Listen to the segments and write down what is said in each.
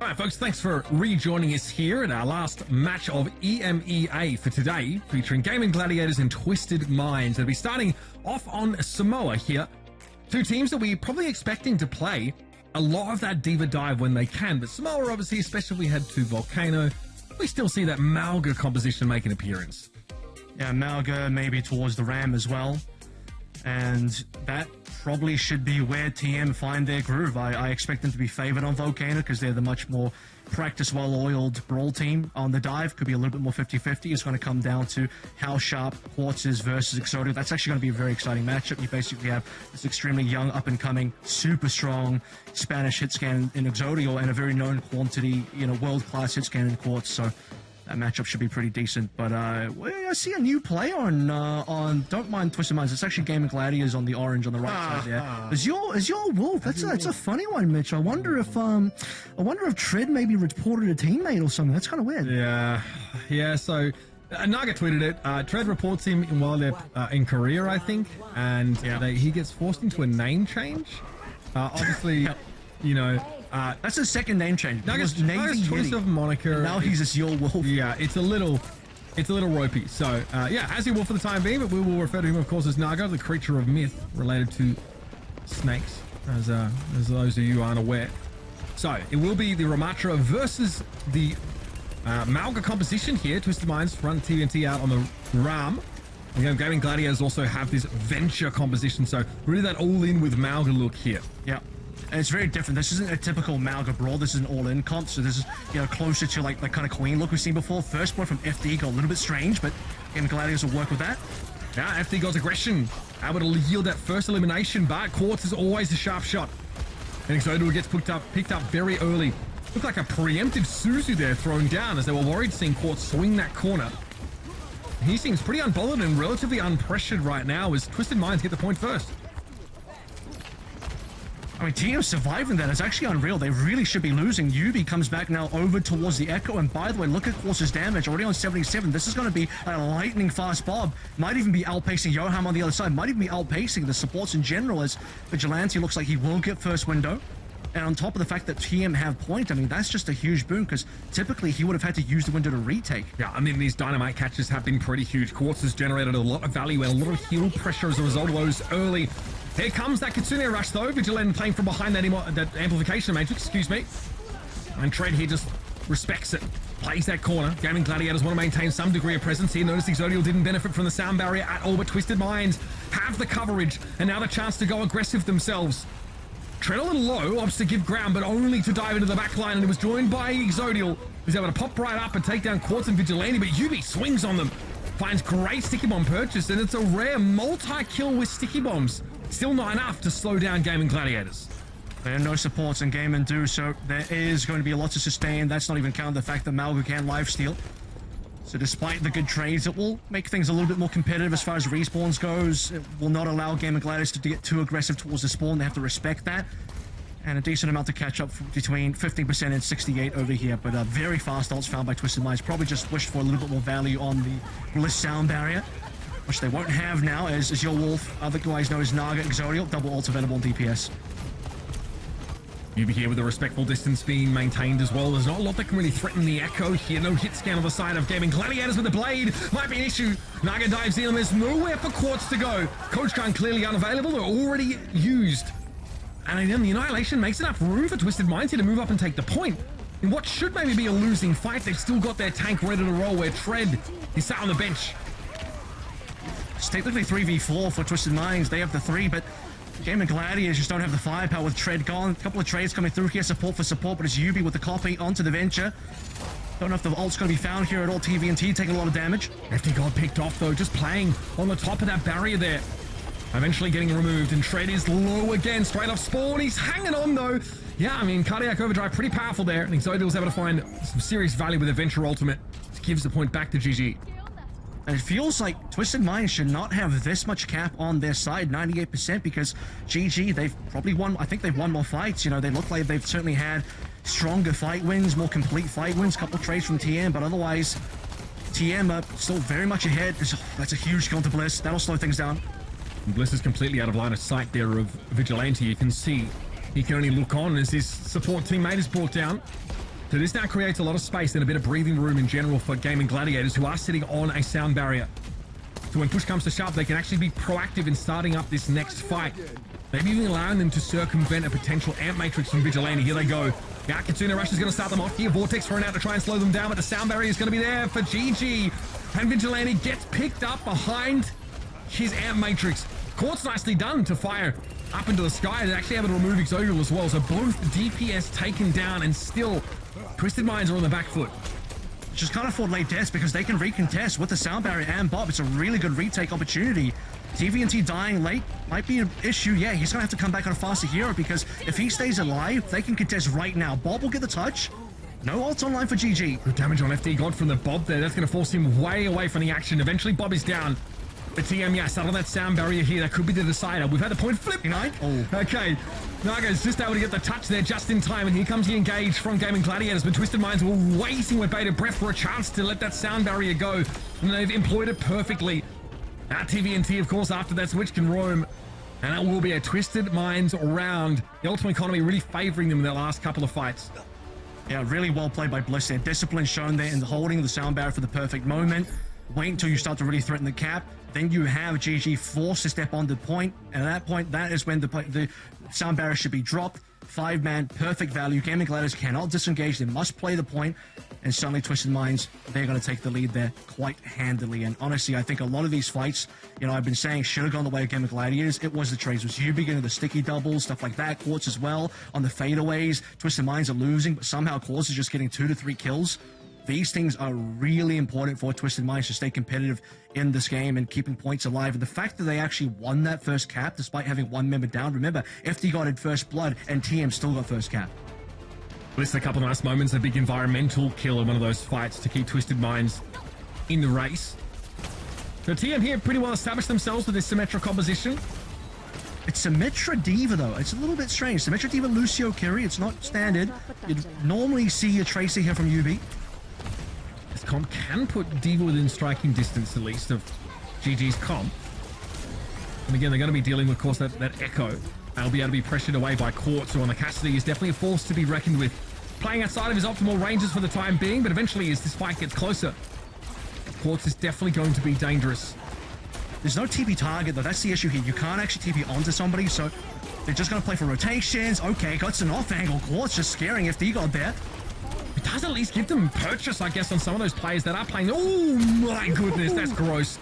All right, folks, thanks for rejoining us here at our last match of EMEA for today, featuring Gaimin Gladiators and Twisted Minds. They'll be starting off on Samoa here. Two teams that we're probably expecting to play a lot of that Diva Dive when they can, but Samoa, obviously, especially if we head to Volcano, we still see that Malga composition make an appearance. Yeah, Malga maybe towards the Ram as well. And that probably should be where TM find their groove. I expect them to be favored on Volcano because they're the much more practice, well-oiled brawl team. On the dive, could be a little bit more 50-50. It's going to come down to how sharp Quartz is versus Exodio. That's actually going to be a very exciting matchup. You basically have this extremely young, up-and-coming, super strong Spanish hit scan in Exodio and a very known quantity, world-class hit scan in Quartz. So that matchup should be pretty decent, but I see a new player on don't mind Twisted Minds. It's actually Gaimin Gladiators on the orange on the right side there. Is your Wolf? That's a funny one, Mitch. I wonder if Tread maybe reported a teammate or something. That's kind of weird. Yeah. So Naga tweeted it. Tread reports him while they're in Korea, I think, and he gets forced into a name change. Obviously, that's his second name change. Naga's choice of moniker. Now he's just Your Wolf. Yeah, it's a little ropey. So, as he will for the time being, but we will refer to him, of course, as Naga, the creature of myth related to snakes, as those of you who aren't aware. So, it will be the Ramatra versus the Malga composition here. Twisted Minds front TNT out on the Ram. Gaimin Gladiators also have this Venture composition, so really that all-in with Malga look here. Yeah. And it's very different. This isn't a typical Malga brawl. This is an all-in comp, so this is closer to like the kind of Queen look we've seen before. First blood from FD got a little bit strange, but Gaimin Gladiators will work with that. Yeah, FD got aggression, able to yield that first elimination, but Quartz is always a sharp shot. And Exodio gets picked up very early. Looked like a preemptive Suzu there thrown down as they were worried seeing Quartz swing that corner. He seems pretty unbothered and relatively unpressured right now as Twisted Minds get the point first. I mean, TM surviving that is actually unreal. They really should be losing. Yubi comes back now over towards the Echo. And by the way, look at Quartz's damage. Already on 77. This is going to be a lightning fast Bob. Might even be outpacing Yoham on the other side. Might even be outpacing the supports in general as Vigilante looks like he will get first window. And on top of the fact that TM have point, I mean, that's just a huge boon because typically he would have had to use the window to retake. Yeah, I mean, these dynamite catches have been pretty huge. Quartz has generated a lot of value and a lot of heal pressure as a result of those early. Here comes that Kitsune rush, though. Vigilante playing from behind that amplification matrix, excuse me. And Tread here just respects it. Plays that corner. Gaimin Gladiators want to maintain some degree of presence here. Notice Exodio didn't benefit from the sound barrier at all, but Twisted Minds have the coverage and now the chance to go aggressive themselves. Tread a little low, opts to give ground, but only to dive into the back line, and it was joined by Exodio, who's able to pop right up and take down Quartz and Vigilante, but Yubi swings on them. Finds great sticky bomb purchase, and it's a rare multi-kill with sticky bombs. Still not enough to slow down Gaimin Gladiators. There are no supports and Gaimin do, so there is going to be a lot to sustain. That's not even counting the fact that Malga can lifesteal. So despite the good trades, it will make things a little bit more competitive as far as respawns goes. It will not allow Gaimin Gladiators to get too aggressive towards the spawn. They have to respect that. And a decent amount to catch up between 15% and 68 over here. But very fast ults found by Twisted Minds. Probably just wished for a little bit more value on the Bliss sound barrier, which they won't have now as Your Wolf, other guys know as Naga, Exodio, double ults available on DPS. Yubi here with a respectful distance being maintained as well. There's not a lot that can really threaten the Echo here. No hit scan on the side of Gaimin Gladiators with the blade. Might be an issue. Naga dives in and there's nowhere for Quartz to go. Coach Gun clearly unavailable. They're already used. And then the Annihilation makes enough room for Twisted Minds here to move up and take the point. In what should maybe be a losing fight, they've still got their tank ready to roll where Tread is sat on the bench. It's technically 3v4 for Twisted Minds. They have the 3, but Gaimin Gladiators just don't have the firepower with Tread gone. A couple of trades coming through here, support for support, but it's Yubi with the copy onto the Venture. Don't know if the ult's going to be found here at all. TVNT taking a lot of damage. FD got picked off, though, just playing on the top of that barrier there. Eventually getting removed, and Tread is low again, straight off spawn. He's hanging on, though. Yeah, I mean, Cardiac Overdrive, pretty powerful there, and Exodio was able to find some serious value with Adventure Ultimate. It gives the point back to GG. And it feels like Twisted Minds should not have this much cap on their side, 98%, because GG, they've probably won, I think they've won more fights. They look like they've certainly had stronger fight wins, more complete fight wins, couple trades from TM, but otherwise, TM are still very much ahead. That's a huge kill to Bliss. That'll slow things down. And Bliss is completely out of line of sight there of Vigilante. You can see he can only look on as his support teammate is brought down. So this now creates a lot of space and a bit of breathing room in general for Gaimin Gladiators, who are sitting on a sound barrier. So when push comes to shove, they can actually be proactive in starting up this next fight. Maybe even allowing them to circumvent a potential amp matrix from Vigilante. Here they go. Yeah, Kitsune Rush is going to start them off here. Vortex thrown out to try and slow them down, but the sound barrier is going to be there for GG. And Vigilante gets picked up behind his amp matrix. Court's nicely done to fire up into the sky. They're actually able to remove Exodial as well. So both DPS taken down, and still Twisted Minds are on the back foot. Just can't afford late deaths because they can recontest with the sound barrier and Bob. It's a really good retake opportunity. TVNT dying late might be an issue. Yeah, he's going to have to come back on a faster hero, because if he stays alive, they can contest right now. Bob will get the touch. No ults online for GG. Good damage on FD God from the Bob there. That's going to force him way away from the action. Eventually, Bob is down. The TM, yeah, sat on that sound barrier here. That could be the decider. We've had the point flip. Oh. Okay. Naga's just able to get the touch there just in time. And here comes the engage from Gaimin Gladiators. But Twisted Minds were waiting with bated breath for a chance to let that sound barrier go. And they've employed it perfectly. Now TVNT, of course, after that switch can roam. And that will be a Twisted Minds round. The Ultimate Economy really favoring them in their last couple of fights. Yeah, really well played by Bliss there. Discipline shown there in the holding of the sound barrier for the perfect moment. Wait until you start to really threaten the cap. Then you have GG forced to step on the point. And at that point, that is when the sound barrier should be dropped. 5-man, perfect value. Gaimin Gladiators cannot disengage. They must play the point. And suddenly Twisted Minds, they're going to take the lead there quite handily. And honestly, I think a lot of these fights, you know, I've been saying should have gone the way of Gaimin Gladiators. It was the trades. It was you beginning the sticky doubles, stuff like that. Quartz as well on the fadeaways. Twisted Minds are losing, but somehow Quartz is just getting 2 to 3 kills. These things are really important for Twisted Minds to stay competitive in this game and keeping points alive. And the fact that they actually won that first cap despite having one member down. Remember, FD got in first blood and TM still got first cap. Just a couple of nice moments, a big environmental kill in one of those fights to keep Twisted Minds in the race. So TM here pretty well established themselves with this Symmetra composition. It's Symmetra D.Va though. It's a little bit strange. Symmetra D.Va Lucio Kiri. It's not standard. You'd normally see a Tracer here from UB. This comp can put D.Va within striking distance, at least, of GG's comp. And again, they're going to be dealing with, of course, that Echo. They'll be able to be pressured away by Quartz, who on the Cassidy is definitely a force to be reckoned with. Playing outside of his optimal ranges for the time being, but eventually as this fight gets closer, Quartz is definitely going to be dangerous. There's no TP target though, that's the issue here. You can't actually TP onto somebody, so they're just going to play for rotations. Okay, got an off angle. Quartz just scaring FD God there. It does at least give them purchase, I guess, on some of those players that are playing. Oh my goodness, that's gross.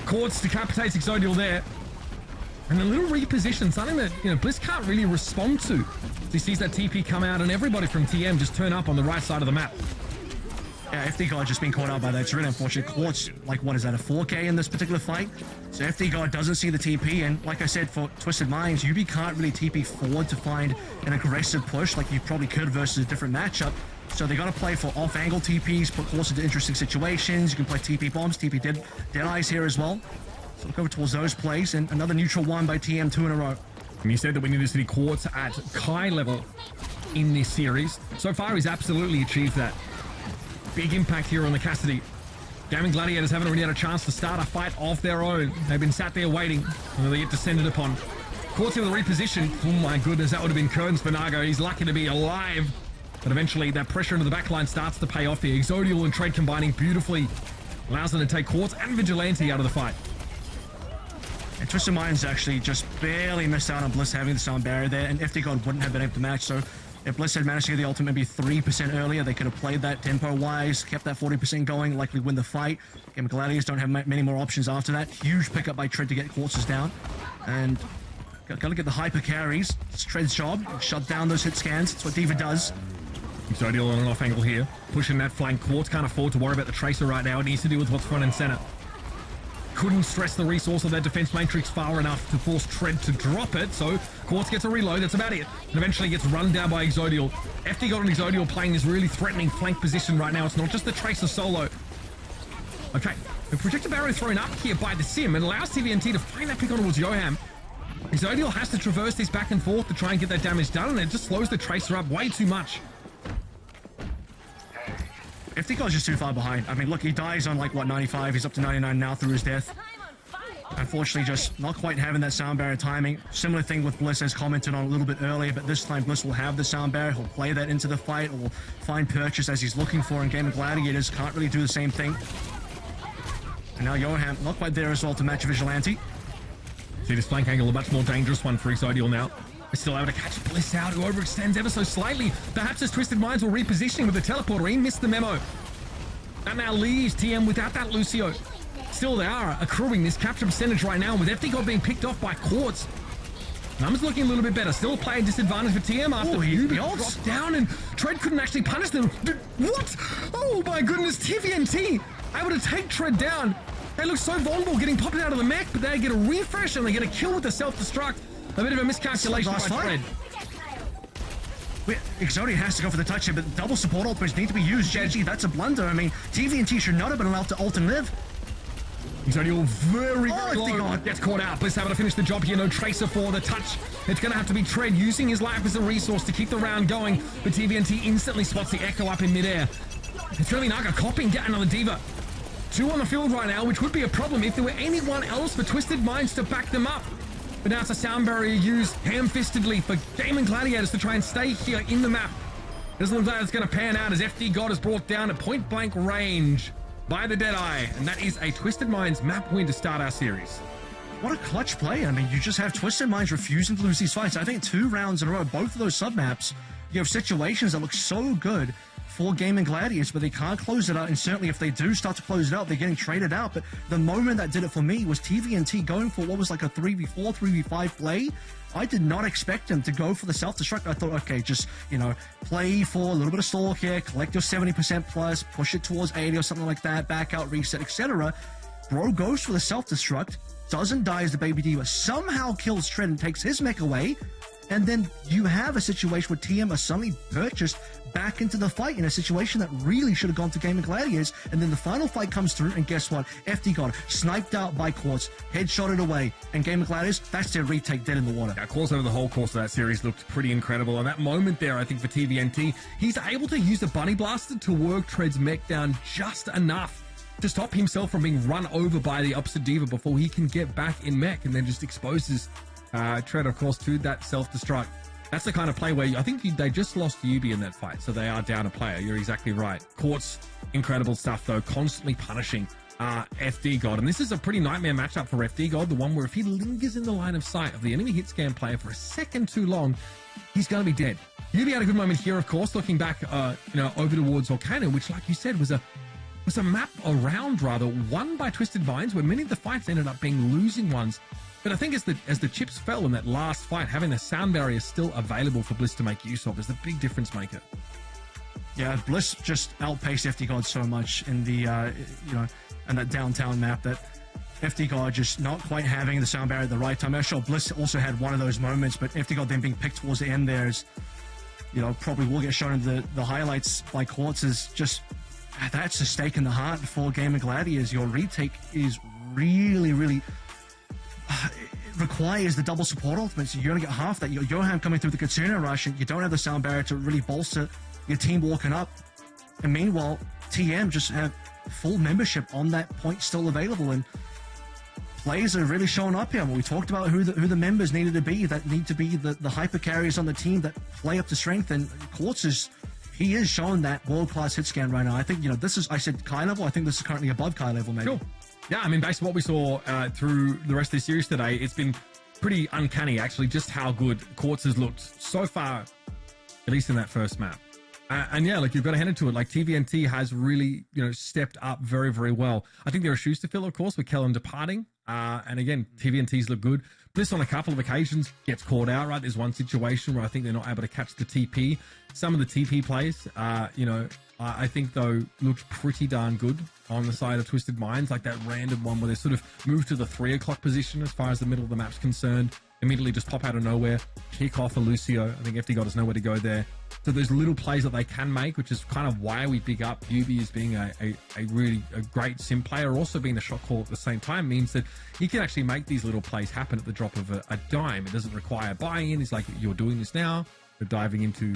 Quartz decapitates Exodial there. And a little reposition, something that, you know, Bliss can't really respond to. He sees that TP come out and everybody from TM just turn up on the right side of the map. Yeah, FD God just being caught out by that. It's really unfortunate. Quartz, like, what is that, a 4K in this particular fight? So FD God doesn't see the TP, and like I said, for Twisted Minds, UB can't really TP forward to find an aggressive push like you probably could versus a different matchup. So they got to play for off-angle TPs, put Quartz into interesting situations. You can play TP bombs, TP dead eyes here as well. So look over towards those plays, and another neutral one by TM 2 in a row. And you said that we need to see Quartz at Kai level in this series. So far, he's absolutely achieved that. Big impact here on the Cassidy. Gaimin Gladiators haven't really had a chance to start a fight of their own. They've been sat there waiting, and they get descended upon. Quartz with a reposition. Oh my goodness, that would have been curtains for Nago. He's lucky to be alive. But eventually, that pressure into the backline starts to pay off here. Exodial and Trade combining beautifully. Allows them to take Quartz and Vigilante out of the fight. And Twisted Minds actually just barely missed out on Bliss having the sound barrier there, and FD God wouldn't have been able to match. So if Bliss had managed to get the ultimate maybe 3% earlier, they could have played that tempo-wise, kept that 40% going, likely win the fight. Gaimin Gladiators don't have many more options after that. Huge pickup by Tread to get Quartzes down. And gotta get the hyper carries. It's Tread's job. Shut down those hit scans. That's what D.Va does. Exodial on an off angle here. Pushing that flank. Quartz can't afford to worry about the Tracer right now. It needs to deal with what's front and center. Couldn't stress the resource of their defense matrix far enough to force Tread to drop it, so Quartz gets a reload, that's about it. And eventually gets run down by Exodial. FD got an Exodial playing this really threatening flank position right now. It's not just the Tracer solo. Okay, the projector barrier thrown up here by the Sim and allows TVNT to find that pick on towards Yoham. Exodial has to traverse this back and forth to try and get that damage done, and it just slows the Tracer up way too much. FD God's just too far behind. I mean, look, he dies on like, what, 95? He's up to 99 now through his death. Unfortunately, just not quite having that sound barrier timing. Similar thing with Bliss, as commented on a little bit earlier, but this time Bliss will have the sound barrier. He'll play that into the fight, or will find purchase as he's looking for, and Gaimin Gladiators can't really do the same thing. And now Johan, not quite there as well to match Vigilante. See this flank angle, a much more dangerous one for Exodial now. We're still able to catch Bliss out, who overextends ever so slightly. Perhaps as Twisted Minds will repositioning with the teleporter. He missed the memo. That now leaves TM without that Lucio. Still, they are accruing this capture percentage right now, with FD being picked off by Quartz. Numbers looking a little bit better. Still a player disadvantage for TM after he dropped down, and Tread couldn't actually punish them. What? Oh my goodness, TVNT able to take Tread down. They look so vulnerable getting popped out of the mech, but they get a refresh and they get a kill with the self-destruct. A bit of a miscalculation by Tread. Exodia has to go for the touch here, but double support ultimates need to be used. JG, that's a blunder. I mean, TVNT should not have been allowed to ult and live. Exodial very low. Gets caught out. Bliss able to finish the job here. No tracer for the touch. It's going to have to be Tread using his life as a resource to keep the round going, but TVNT instantly spots the Echo up in midair. It's going to be Naga copying, get another Diva. 2 on the field right now, which would be a problem if there were anyone else for Twisted Minds to back them up. But now it's a sound barrier used ham-fistedly for Gaimin Gladiators to try and stay here in the map. Doesn't look like it's going to pan out as FD God is brought down at point-blank range by the Deadeye. And that is a Twisted Minds map win to start our series. What a clutch play. I mean, you just have Twisted Minds refusing to lose these fights. I think 2 rounds in a row, both of those sub-maps, you have situations that look so good for Gaimin Gladiators, but they can't close it out, and certainly if they do start to close it out, they're getting traded out. But the moment that did it for me was TVNT going for what was like a 3v4, 3v5 play. I did not expect him to go for the self-destruct. I thought, okay, just, you know, play for a little bit of stall here, collect your 70% plus, push it towards 80 or something like that, back out, reset, etc. Bro goes for the self-destruct, doesn't die as the Baby Diva, somehow kills Tread and takes his mech away, and then you have a situation where TM are suddenly purchased back into the fight in a situation that really should have gone to Gaimin Gladiators, and then the final fight comes through, and guess what? FD got sniped out by Quartz, headshotted away, and Gaimin Gladiators, that's their retake, dead in the water. Yeah, Quartz over the whole course of that series looked pretty incredible, and that moment there, I think, for TVNT, he's able to use the Bunny Blaster to work Tread's mech down just enough to stop himself from being run over by the opposite Diva before he can get back in mech, and then just exposes Tread, of course, to that self-destruct. That's the kind of play where I think they just lost Yubi in that fight, so they are down a player. You're exactly right. Quartz, incredible stuff, though, constantly punishing FD God. And this is a pretty nightmare matchup for FD God, the one where if he lingers in the line of sight of the enemy hit scan player for a second too long, he's going to be dead. Yubi had a good moment here, of course, looking back over towards Volcano, which, like you said, was a map around, rather, won by Twisted Minds, where many of the fights ended up being losing ones. But I think as the chips fell in that last fight, having the sound barrier still available for Bliss to make use of is the big difference maker. Yeah, Bliss just outpaced FD God so much in the in that downtown map that FD God just not quite having the sound barrier at the right time. I'm sure Bliss also had one of those moments, but FD God then being picked towards the end there is, probably will get shown in the highlights by Quartz, is just, that's a stake in the heart for Gaimin Gladiators. Your retake is really, really it requires the double support ultimate, so you're going to get half that. Johan coming through the Katsuna rush, and you don't have the sound barrier to really bolster your team walking up. And meanwhile, TM just have full membership on that point still available, and players are really showing up here. We talked about who the members needed to be, that need to be the hyper carriers on the team that play up to strength, and Quartz is showing that world-class hit scan right now. I think, this is, I said Kai level, I think this is currently above Kai level, maybe. Cool. Yeah, I mean, based on what we saw through the rest of the series today, it's been pretty uncanny, actually, just how good Quartz has looked so far, at least in that first map. And yeah, you've got to hand it to it. TVNT has really, stepped up very, very well. I think there are shoes to fill, of course, with Kellen departing. And again, TVNT's look good. Bliss on a couple of occasions gets caught out, right? There's one situation where I think they're not able to catch the TP. Some of the TP plays, I think, though, looked pretty darn good on the side of Twisted Minds, like that random one where they sort of move to the 3 o'clock position as far as the middle of the map's concerned, immediately just pop out of nowhere, kick off a Lucio. I think FD God has nowhere to go there. So there's little plays that they can make, which is kind of why we big up Yubi as being a really great sim player. Also being a shot call at the same time means that he can actually make these little plays happen at the drop of a dime. It doesn't require buy-in. It's like, you're doing this now, you're diving into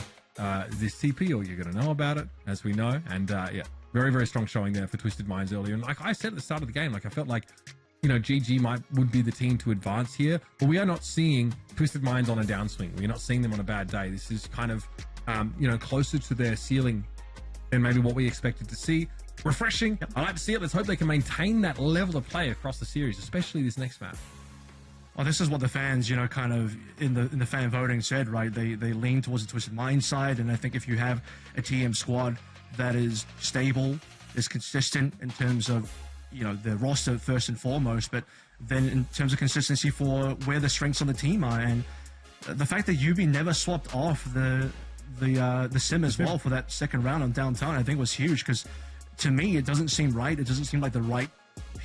this CP, or you're going to know about it, as we know. And yeah, very, very strong showing there for Twisted Minds earlier. And like I said at the start of the game, I felt like GG would be the team to advance here, but we are not seeing Twisted Minds on a downswing. We're not seeing them on a bad day. This is kind of, closer to their ceiling than maybe what we expected to see. Refreshing. I like to see it. Let's hope they can maintain that level of play across the series, especially this next map. Well, this is what the fans, kind of in the fan voting said, right? They lean towards the Twisted Mind side, and I think if you have a TM squad that is stable, is consistent in terms of, the roster first and foremost, but then in terms of consistency for where the strengths on the team are, and the fact that UB never swapped off the sim as well for that second round on downtown, I think was huge, because to me it doesn't seem right. It doesn't seem like the right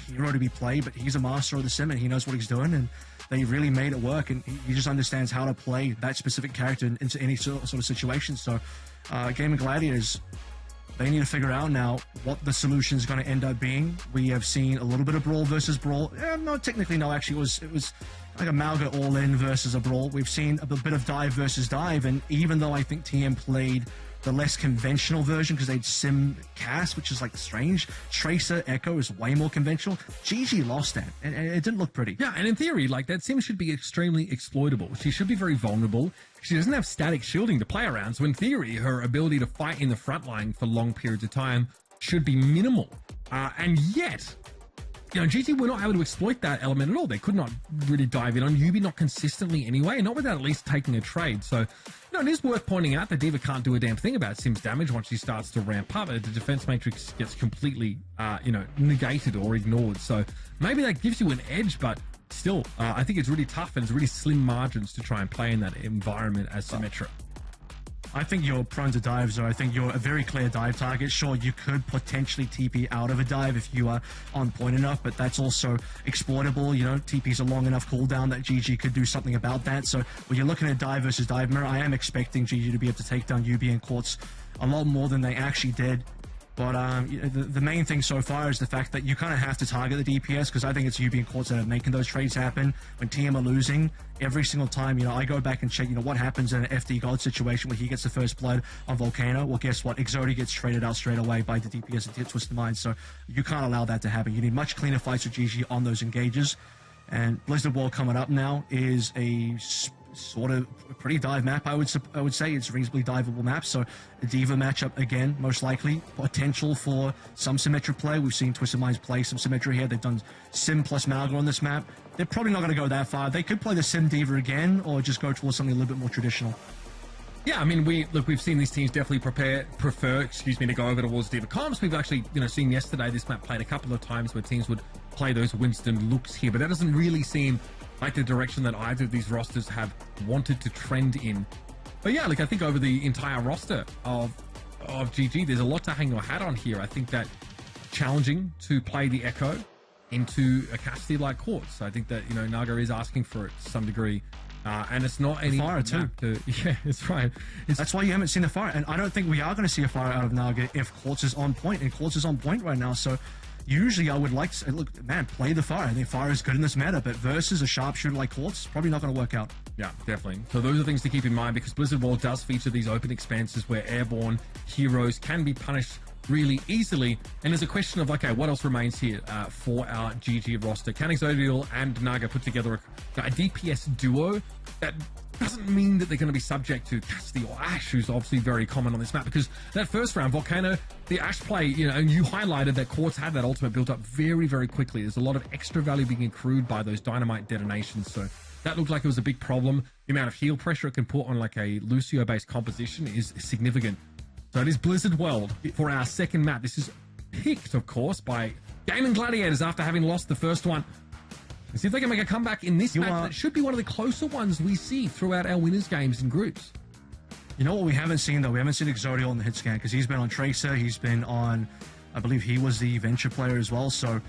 hero to be played, but he's a master of the sim and he knows what he's doing, and they really made it work, and he just understands how to play that specific character into any sort of situation. So Gaimin Gladiators, they need to figure out now what the solution is going to end up being. We have seen a little bit of brawl versus brawl. No, technically, no. Actually, it was like a Malga all-in versus a brawl. We've seen a bit of dive versus dive, and even though I think TM played the less conventional version because they'd sim cast, which is like strange. Tracer Echo is way more conventional. GG lost that, and it didn't look pretty. Yeah, and in theory, like that sim should be extremely exploitable. She should be very vulnerable. She doesn't have static shielding to play around, so in theory, her ability to fight in the front line for long periods of time should be minimal. And yet, GT were not able to exploit that element at all. They could not really dive in on UB, not consistently anyway, not without at least taking a trade. So, it is worth pointing out that D.Va can't do a damn thing about Sim's damage once she starts to ramp up. The defense matrix gets completely, negated or ignored. So maybe that gives you an edge, but still, I think it's really tough and it's really slim margins to try and play in that environment as Symmetra. I think you're prone to dives, though. I think you're a very clear dive target. Sure, you could potentially TP out of a dive if you are on point enough, but that's also exploitable. TP's a long enough cooldown that GG could do something about that. So when you're looking at dive versus dive mirror, I am expecting GG to be able to take down UB and Quartz a lot more than they actually did. But the main thing so far is the fact that you kind of have to target the DPS, because I think it's UB and Quartz that are making those trades happen. When TM are losing, every single time, I go back and check, what happens in an FD God situation where he gets the first blood on Volcano. Well, guess what? Exodia gets traded out straight away by the DPS and Twisted Minds, so you can't allow that to happen. You need much cleaner fights with GG on those engages. And Blizzard World coming up now is a sort of a pretty dive map, I would say. It's a reasonably diveable map, so a D.Va matchup again, most likely. Potential for some Symmetra play. We've seen Twisted Minds play some Symmetra here. They've done Sim plus Malga on this map. They're probably not going to go that far. They could play the Sim D.Va again, or just go towards something a little bit more traditional. Yeah, I mean, we've seen these teams definitely prefer to go over towards D.Va comps. We've actually, seen yesterday this map played a couple of times where teams would play those Winston looks here, but that doesn't really seem like the direction that either of these rosters have wanted to trend in. But yeah, I think over the entire roster of GG, there's a lot to hang your hat on here. I think that challenging to play the Echo into a Cassidy like Quartz. I think that, Naga is asking for it to some degree. And it's not any fire too. Yeah, it's right. That's why you haven't seen a fire, and I don't think we are going to see a fire out of Naga if Quartz is on point, and Quartz is on point right now. So usually I would like to look, man, play the fire. I think fire is good in this meta, but versus a sharpshooter like Quartz, probably not going to work out. Yeah, definitely. So those are things to keep in mind, because Blizzard World does feature these open expanses where airborne heroes can be punished really easily, and there's a question of, okay, what else remains here for our GG roster? Can Exodial and Naga put together a DPS duo? That doesn't mean that they're going to be subject to Cassidy or Ashe, who's obviously very common on this map, because that first round, Volcano, the Ashe play, and you highlighted that Quartz had that ultimate built up very, very quickly. There's a lot of extra value being accrued by those dynamite detonations, so that looked like it was a big problem. The amount of heal pressure it can put on like a Lucio-based composition is significant. So it is Blizzard World for our second map. This is picked, of course, by Gaimin Gladiators after having lost the first one. Let's see if they can make a comeback in this match. That should be one of the closer ones we see throughout our winners' games and groups. You know what we haven't seen, though? We haven't seen Exodial on the hit scan, because he's been on Tracer. He's been on, I believe he was the Venture player as well. So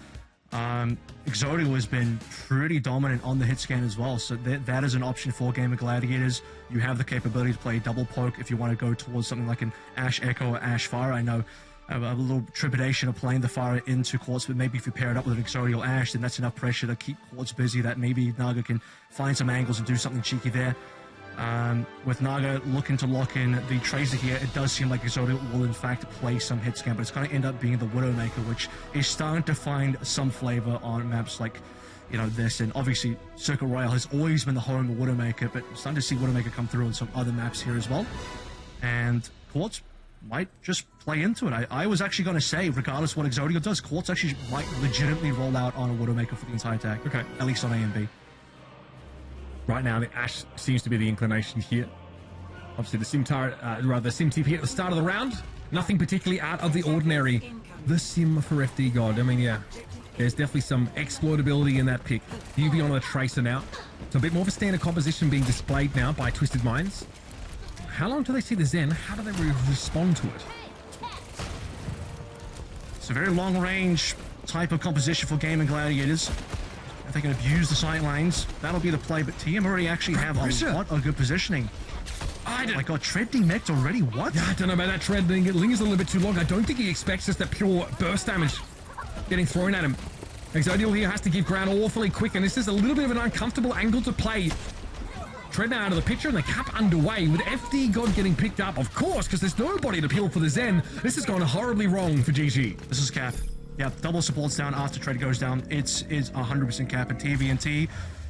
Exodial has been pretty dominant on the hit scan as well. So that is an option for Gaimin Gladiators. You have the capability to play double poke if you want to go towards something like an Ashe Echo or Ashe Fire. I know a little trepidation of playing the Fire into Quartz, but maybe if you pair it up with an Exodial Ashe, then that's enough pressure to keep Quartz busy that maybe Naga can find some angles and do something cheeky there. With Naga looking to lock in the Tracer here, it does seem like Exodial will in fact play some hit scan, but it's going to end up being the Widowmaker, which is starting to find some flavor on maps like you know, this. And obviously, Circuit Royale has always been the home of Widowmaker, but we're starting to see Widowmaker come through on some other maps here as well. And Quartz might just play into it. I was actually going to say, regardless of what Exodio does, Quartz actually might legitimately roll out on a Widowmaker for the entire attack. Okay. At least on A and B. Right now, the Ashe seems to be the inclination here. Obviously, the Sim TP at the start of the round, nothing particularly out of the ordinary. The Sim for FD God. I mean, yeah, there's definitely some exploitability in that pick. UV on a Tracer now. So a bit more of a standard composition being displayed now by Twisted Minds. How long do they see the Zen? How do they respond to it? It's a very long-range type of composition for Gaimin Gladiators. If they can abuse the sight lines, that'll be the play. But TM already actually have a lot of good positioning. Oh my god, Tread demeched already? What? Yeah, I don't know about that Tread. It lingers a little bit too long. I don't think he expects just that pure burst damage getting thrown at him. Exodial here has to give ground awfully quick, and this is a little bit of an uncomfortable angle to play. Tread now out of the picture, and the cap underway with FD God getting picked up, of course, because there's nobody to peel for the Zen. This has gone horribly wrong for GG. This is cap. Yeah, double supports down after Tread goes down. It's 100% cap, and TVNT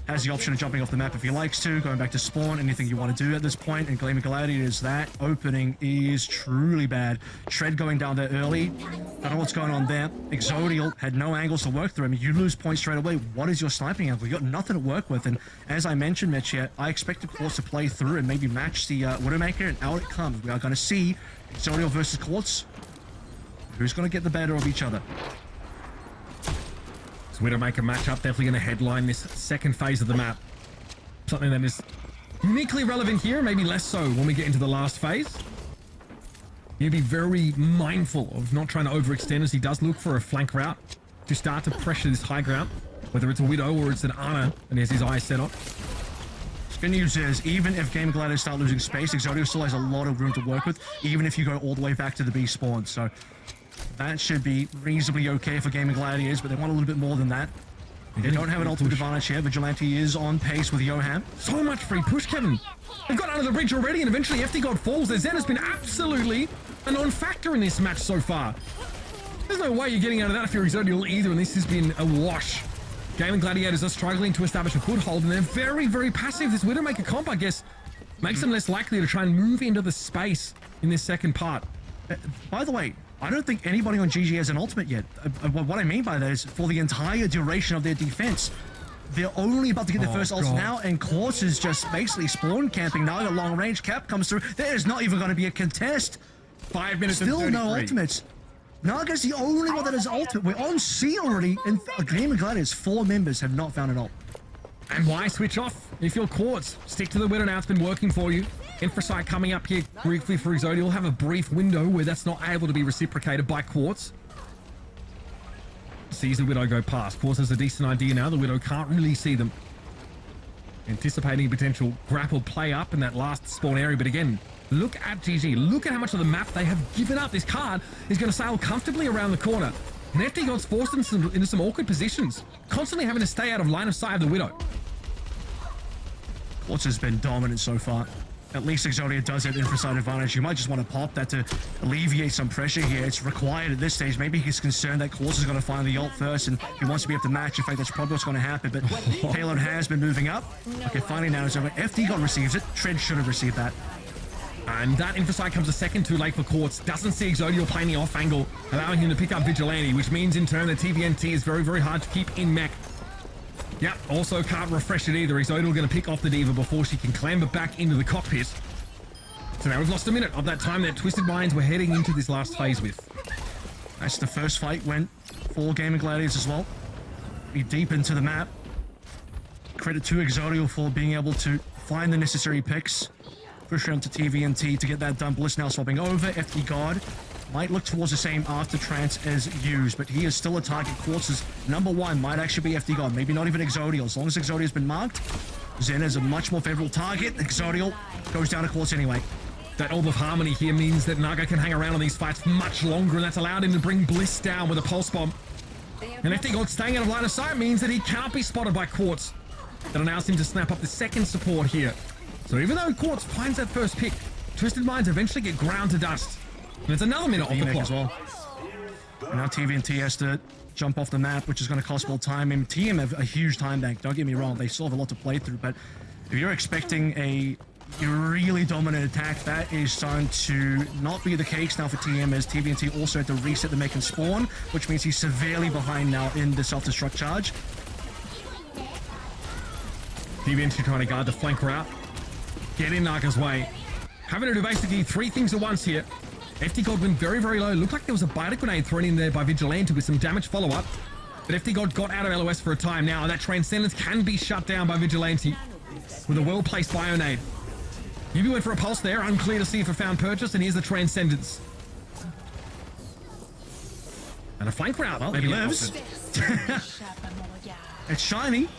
has the option of jumping off the map if he likes to, going back to spawn, anything you want to do at this point. And Gaimin Gladiators, that opening is truly bad. Tread going down there early. Don't know what's going on there. Exodial had no angles to work through. I mean, you lose points straight away. What is your sniping angle? You got nothing to work with. And as I mentioned, Mitch, here, I expect the Quartz to play through and maybe match the Widowmaker, and out it comes. We are going to see Exodial versus Quartz. Who's going to get the better of each other? Widowmaker matchup definitely going to headline this second phase of the map. Something that is uniquely relevant here, maybe less so when we get into the last phase. You'll be very mindful of not trying to overextend as he does look for a flank route to start to pressure this high ground, whether it's a Widow or it's an Ana, and he has his eyes set on. Good news is, even if Gaimin Gladiators start losing space, Exodio still has a lot of room to work with, even if you go all the way back to the B spawn. So that should be reasonably okay for Gaimin Gladiators, but they want a little bit more than that. They don't have an ultimate advantage here. Vigilante is on pace with Johan. So much free push, Kevin. They've got under the bridge already, and eventually FD God falls. Their Zen has been absolutely a non-factor in this match so far. There's no way you're getting out of that if you're Exodial either, and this has been a wash. Gaimin Gladiators are struggling to establish a foothold, and they're very, very passive. This Widowmaker comp, I guess, makes them less likely to try and move into the space in this second part. By the way, I don't think anybody on GG has an ultimate yet. What I mean by that is for the entire duration of their defense, they're only about to get their first ult now, and Quartz is just basically spawn camping now. The long range cap comes through. There is not even going to be a contest. 5 minutes Still and 33. no ultimates. Naga's the only one that has ultimate. We're on C already, and Gaimin Gladiators, 4 members have not found an ult. And why switch off if you're Quartz? Stick to the Widow now. It's been working for you. Infrasight coming up here briefly for Exodial. We'll have a brief window where that's not able to be reciprocated by Quartz. Sees the Widow go past. Quartz has a decent idea now. The Widow can't really see them. Anticipating potential grapple play up in that last spawn area. But again, look at GG. Look at how much of the map they have given up. This card is going to sail comfortably around the corner. And FD God's forced into some awkward positions, constantly having to stay out of line of sight of the Widow. Quartz has been dominant so far. At least Exodia does have infrasight advantage. You might just want to pop that to alleviate some pressure here. It's required at this stage. Maybe he's concerned that Quartz is going to find the ult first and he wants to be able to match. In fact, that's probably what's going to happen. But payload has been moving up. Okay, finally now it's over. FD God receives it. Tread should have received that. And that infrasight comes a second too late for Quartz. Doesn't see Exodial playing the off angle, allowing him to pick up Vigilante, which means in turn the TVNT is very, very hard to keep in mech. Yep, also can't refresh it either. Exodial going to pick off the Diva before she can clamber back into the cockpit. So now we've lost a minute of that time that Twisted Minds were heading into this last phase with. That's the first fight went for Gaimin Gladiators as well. Be deep into the map. Credit to Exodial for being able to find the necessary picks. Push around to TVNT to get that done. Bliss now swapping over. FD God might look towards the same after trance as used, but he is still a target. Quartz's #1 might actually be FD God, maybe not even Exodial. As long as Exodial has been marked, Zen is a much more favorable target. Exodial goes down to Quartz anyway. That Orb of Harmony here means that Naga can hang around on these fights much longer, and that's allowed him to bring Bliss down with a pulse bomb. And FD God staying out of line of sight means that he can't be spotted by Quartz. That allows him to snap up the second support here. So even though Quartz finds that first pick, Twisted Minds eventually get ground to dust. And it's another minute off the clock. As well. And now TVNT has to jump off the map, which is going to cost more time. And TM have a huge time bank, don't get me wrong. They still have a lot to play through, but if you're expecting a really dominant attack, that is starting to not be the case now for TM, as TVNT also had to reset the mech and spawn, which means he's severely behind now in the self-destruct charge. TVNT trying to guard the flank route. Get in Naga's way. Having to do basically three things at once here. FT God went very, very low. Looked like there was a biter grenade thrown in there by Vigilante with some damage follow-up. But FT God got out of LOS for a time now. That Transcendence can be shut down by Vigilante with a well-placed Bionade. UB went for a pulse there. Unclear to see if it found purchase. And here's the Transcendence. And a flank route. Well, he lives. It's shiny.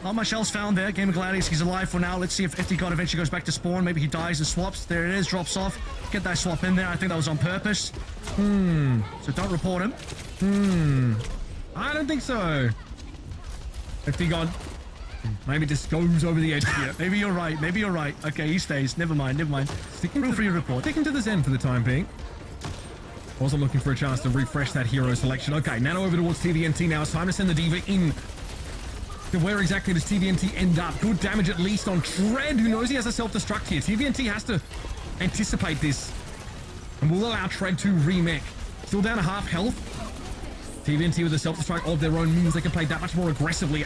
Not much else found there. Gaimin Gladiators, he's alive for now. Let's see if FT God eventually goes back to spawn. Maybe he dies and swaps. There it is, drops off. Get that swap in there. I think that was on purpose. So don't report him. I don't think so. FT God maybe just goes over the edge here. Maybe you're right. Maybe you're right. Okay, he stays. Never mind. Never mind. Feel free to report. Sticking to the Zen for the time being. Wasn't looking for a chance to refresh that hero selection. Okay, Nano over towards TVNT now. It's time to send the Diva in. Where exactly does TVNT end up? Good damage at least on Tread, who knows he has a self-destruct here. TVNT has to anticipate this and will allow Tread to remech. Still down to half health. TVNT with a self-destruct of their own means they can play that much more aggressively.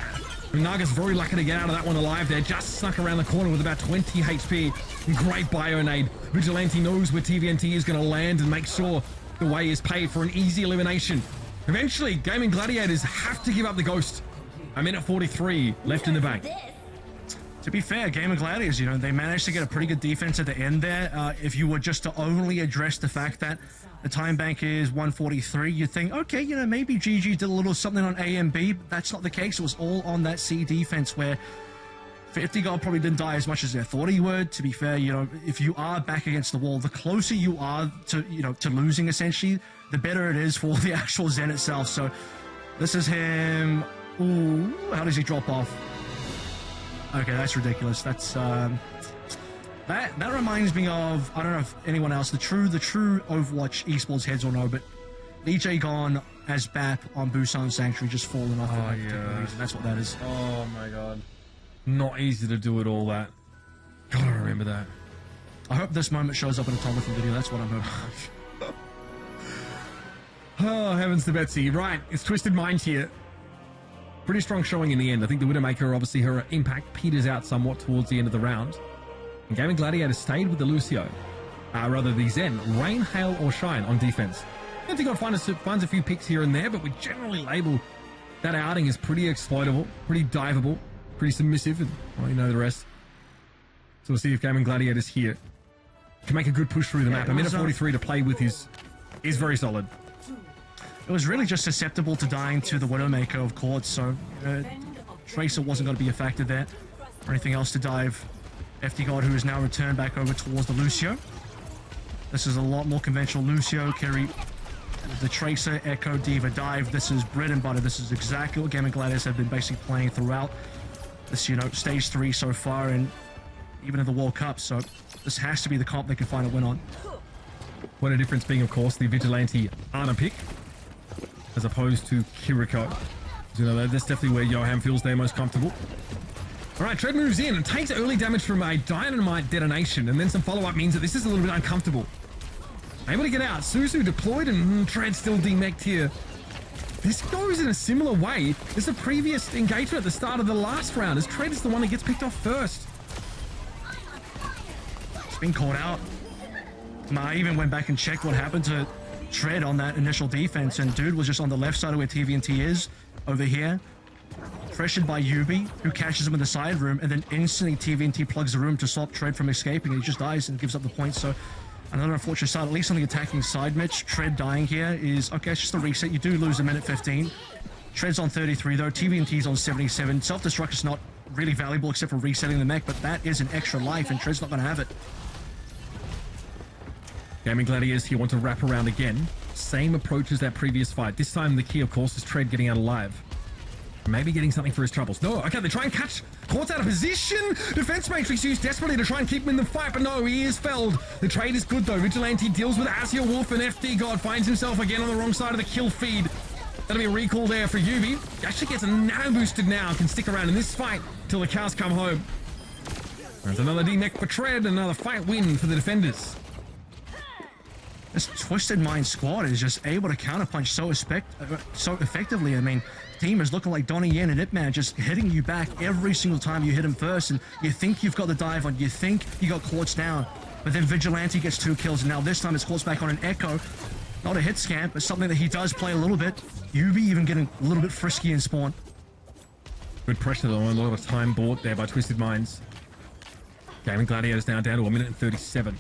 Naga's very lucky to get out of that one alive there. Just snuck around the corner with about 20 HP. Great Bionade. Vigilante knows where TVNT is going to land and make sure the way is paid for an easy elimination. Eventually, Gaimin Gladiators have to give up the Ghost. A minute 43 left in the bank. To be fair, Gaimin Gladiators, you know, they managed to get a pretty good defense at the end there. If you were just to only address the fact that the time bank is 143, you'd think, okay, you know, maybe GG did a little something on A and B, but that's not the case. It was all on that C defense, where 50 God probably didn't die as much as they thought he would. To be fair, you know, if you are back against the wall, the closer you are to, you know, to losing essentially, the better it is for the actual Zen itself. So this is him. Ooh, how does he drop off? Okay, that's ridiculous. That's that reminds me of, I don't know if anyone else, the true Overwatch Esports heads will know, but DJ Gone as BAP on Busan Sanctuary just falling off for no particular reason. That's what that is. Oh my god. Not easy to do it all that. Gotta remember that. I hope this moment shows up in a Tomlinson video. That's what I'm hoping. Oh, heavens to Betsy. Right, it's Twisted Mind here. Pretty strong showing in the end. I think the Widowmaker, obviously her impact peters out somewhat towards the end of the round. And Gaimin Gladiator stayed with the Lucio. Rather the Zen. Rain, Hail or Shine on defense. I don't think I'll finds a few picks here and there, but we generally label that outing as pretty exploitable, pretty diveable, pretty submissive, and well, you know the rest. So we'll see if Gaimin Gladiators here can make a good push through the map. A minute 43 to play with is very solid. It was really just susceptible to dying to the Widowmaker, of course, so Tracer wasn't going to be a factor there. Or anything else to dive. FT God, who is now returned back over towards the Lucio. This is a lot more conventional Lucio carry. The Tracer, Echo, Diva dive. This is bread and butter. This is exactly what Gaimin Gladiators have been basically playing throughout this, you know, stage 3 so far, and even in the World Cup. So this has to be the comp they can find a win on. What a difference being, of course, the Vigilante Ana pick, as opposed to Kiriko. You know, that's definitely where Johan feels they're most comfortable. All right, Tread moves in and takes early damage from a dynamite detonation, and then some follow-up means that this is a little bit uncomfortable. Able to get out. Suzu deployed, and Tread still demeched here. This goes in a similar way as the previous engagement at the start of the last round, as Tread is the one that gets picked off first. It's been called out. I even went back and checked what happened to Tread on that initial defense, and dude was just on the left side of where TVNT is, over here. Pressured by Yubi, who catches him in the side room, and then instantly TVNT plugs the room to stop Tread from escaping, and he just dies and gives up the point. So another unfortunate start, at least on the attacking side, Mitch. Tread dying here is, okay, it's just a reset. You do lose a minute 15. Tread's on 33 though, TVNT's on 77. Self-destruct is not really valuable except for resetting the mech, but that is an extra life, and Tread's not going to have it. Gaimin Gladiators here want to wrap around again. Same approach as that previous fight. This time the key, of course, is Tread getting out alive. Maybe getting something for his troubles. No, okay, they try and catch. Caught out of position. Defense Matrix used desperately to try and keep him in the fight, but no, he is felled. The trade is good though. Vigilante deals with Azure Wolf, and FD God finds himself again on the wrong side of the kill feed. That'll be a recall there for Yubi. Actually gets a nano boosted now. Can stick around in this fight till the cows come home. There's another D-neck for Tread, another fight win for the defenders. This Twisted Mind squad is just able to counterpunch so effectively. I mean, team is looking like Donnie Yen and Ip-Man, just hitting you back every single time you hit him first, and you think you've got the dive on, you think you got Quartz down, but then Vigilante gets 2 kills, and now this time it's Quartz back on an Echo. Not a hit scam, but something that he does play a little bit. Yubi even getting a little bit frisky in spawn. Good pressure though, a lot of time bought there by Twisted Minds. Gaimin Gladiators now down to 1 minute and 37.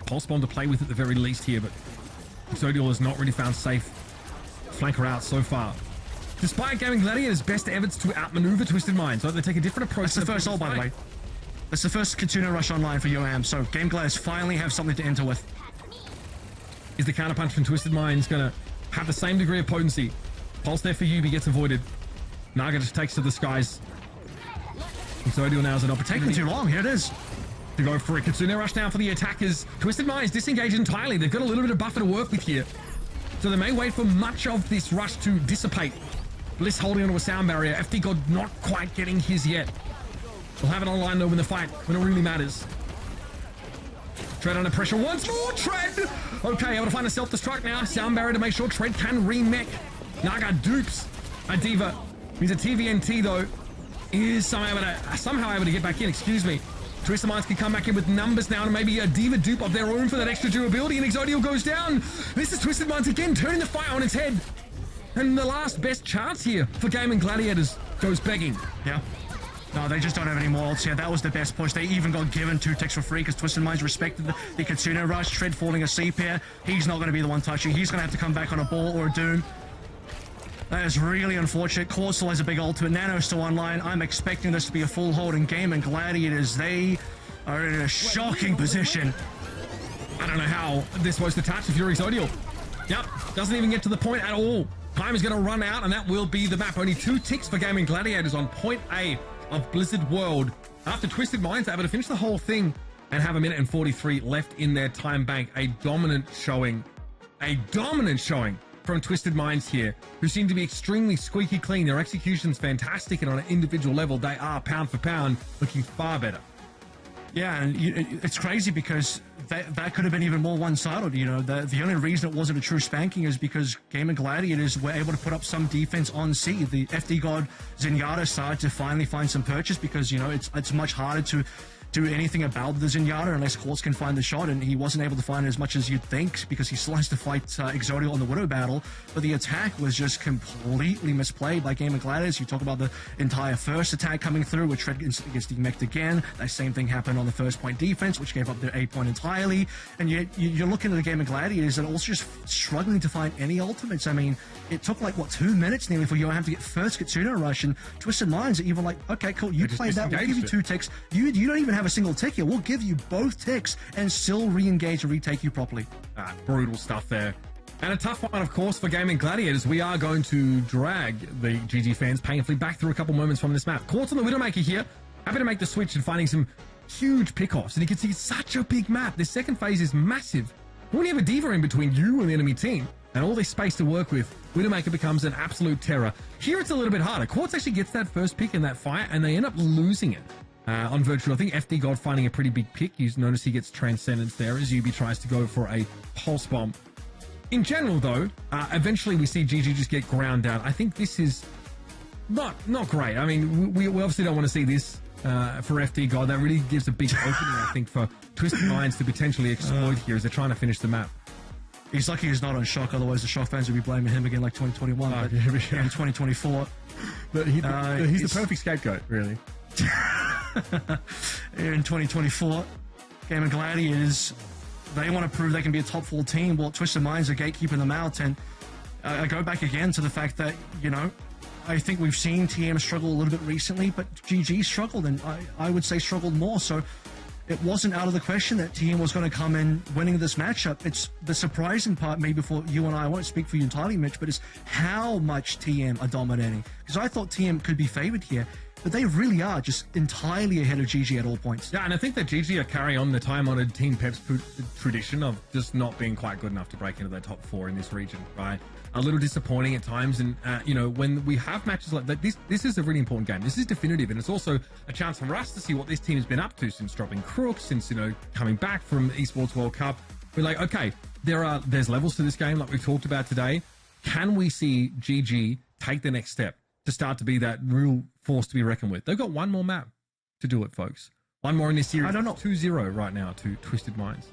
Pulse bomb to play with at the very least here, but Zodial has not really found safe flanker out so far. Despite Gaimin Gladiators' best efforts to outmaneuver Twisted Minds, so they take a different approach. That's the first ult, by the way. That's the first Kitsune rush online for UAM, so Game Gladiators finally have something to enter with. Is the counterpunch from Twisted Minds going to have the same degree of potency? Pulse there for Yubi gets avoided. Naga just takes to the skies. And Zodial now is an opportunity. Taking too long, here it is. To go for a Kitsune rush down for the attackers. Twisted Minds disengage entirely. They've got a little bit of buffer to work with here. So they may wait for much of this rush to dissipate. Bliss holding onto a sound barrier. FD God not quite getting his yet. We'll have it online though in the fight when it really matters. Tread under pressure once more. Tread! Okay, able to find a self-destruct now. Sound barrier to make sure Tread can remech. Naga dupes a Diva. He's a TVNT though. Is somehow able to get back in, excuse me. Twisted Minds can come back in with numbers now and maybe a Diva dupe of their own for that extra durability, and Exodio goes down. This is Twisted Minds again, turning the fight on its head. And the last best chance here for Gaimin Gladiators goes begging. Yeah. No, they just don't have any more ults here. That was the best push. They even got given 2 ticks for free because Twisted Minds respected the Kitsune rush. Tread falling asleep here. He's not going to be the one touching. He's going to have to come back on a ball or a Doom. That is really unfortunate. Core still has a big ultimate. Nano still online. I'm expecting this to be a full hold in Gaimin Gladiators. They are in a shocking position. I don't know how this was to touch if you're Exodial. Yep, doesn't even get to the point at all. Time is going to run out, and that will be the map. Only 2 ticks for Gaimin Gladiators on point A of Blizzard World. After Twisted Minds are able to finish the whole thing and have 1 minute and 43 left in their time bank. A dominant showing from Twisted Minds here, who seem to be extremely squeaky clean. Their execution's fantastic, and on an individual level, they are pound for pound looking far better. Yeah, and it's crazy because that could have been even more one-sided. You know, the only reason it wasn't a true spanking is because Gaimin Gladiators were able to put up some defense on C. The FD God Zenyatta started to finally find some purchase because, you know, it's much harder to do anything about the Zenyatta unless Quartz can find the shot, and he wasn't able to find it as much as you'd think because he still has to fight Exodio on the Widow battle. But the attack was just completely misplayed by Gaimin Gladiators. You talk about the entire first attack coming through, which Tread gets demeched again. That same thing happened on the first point defense, which gave up their 8 point entirely. And yet you're looking at the Gaimin Gladiators and also just struggling to find any ultimates. I mean, it took like, what, 2 minutes nearly for you to have to get first Kitsune rush, and Twisted Minds are even like, okay, cool, you played that, we'll give you 2 ticks. You don't even have a single tick here. We'll give you both ticks and still re-engage and retake you properly. Brutal stuff there. And a tough one, of course, for Gaimin Gladiators. We are going to drag the GG fans painfully back through a couple moments from this map. Quartz on the Widowmaker here. Happy to make the switch and finding some huge pickoffs. And you can see it's such a big map. This second phase is massive. When you have a Diva in between you and the enemy team, and all this space to work with, Widowmaker becomes an absolute terror. Here it's a little bit harder. Quartz actually gets that first pick in that fight, and they end up losing it. On Virtual, I think FD God finding a pretty big pick. You notice he gets Transcendence there as Yubi tries to go for a Pulse Bomb. In general, though, eventually we see GG just get ground down. I think this is not great. I mean, we obviously don't want to see this for FD God. That really gives a big opening, I think, for Twisted Minds to potentially exploit here as they're trying to finish the map. He's lucky he's not on Shock, otherwise the Shock fans would be blaming him again like 2021, but in 2024. But he's the perfect scapegoat, really. In 2024, Gaimin Gladiators, they want to prove they can be a top 4 team. Well, Twisted Minds are gatekeeping them out, and I go back again to the fact that, you know, I think we've seen TM struggle a little bit recently, but GG struggled, and I would say struggled more. So it wasn't out of the question that TM was going to come in winning this matchup. It's the surprising part, maybe for you and I won't speak for you entirely, Mitch, but it's how much TM are dominating. Because I thought TM could be favored here, but they really are just entirely ahead of GG at all points. Yeah, and I think that GG are carrying on the time-honored Team Pep's tradition of just not being quite good enough to break into their top 4 in this region, right? A little disappointing at times, and you know, when we have matches like that, this is a really important game. This is definitive, and it's also a chance for us to see what this team has been up to since dropping Crook, since, you know, coming back from Esports World Cup. We're like, okay, there's levels to this game, like we've talked about today. Can we see GG take the next step to start to be that real force to be reckoned with? They've got one more map to do it, folks. One more in this series. I don't know. 2-0 right now to Twisted Minds.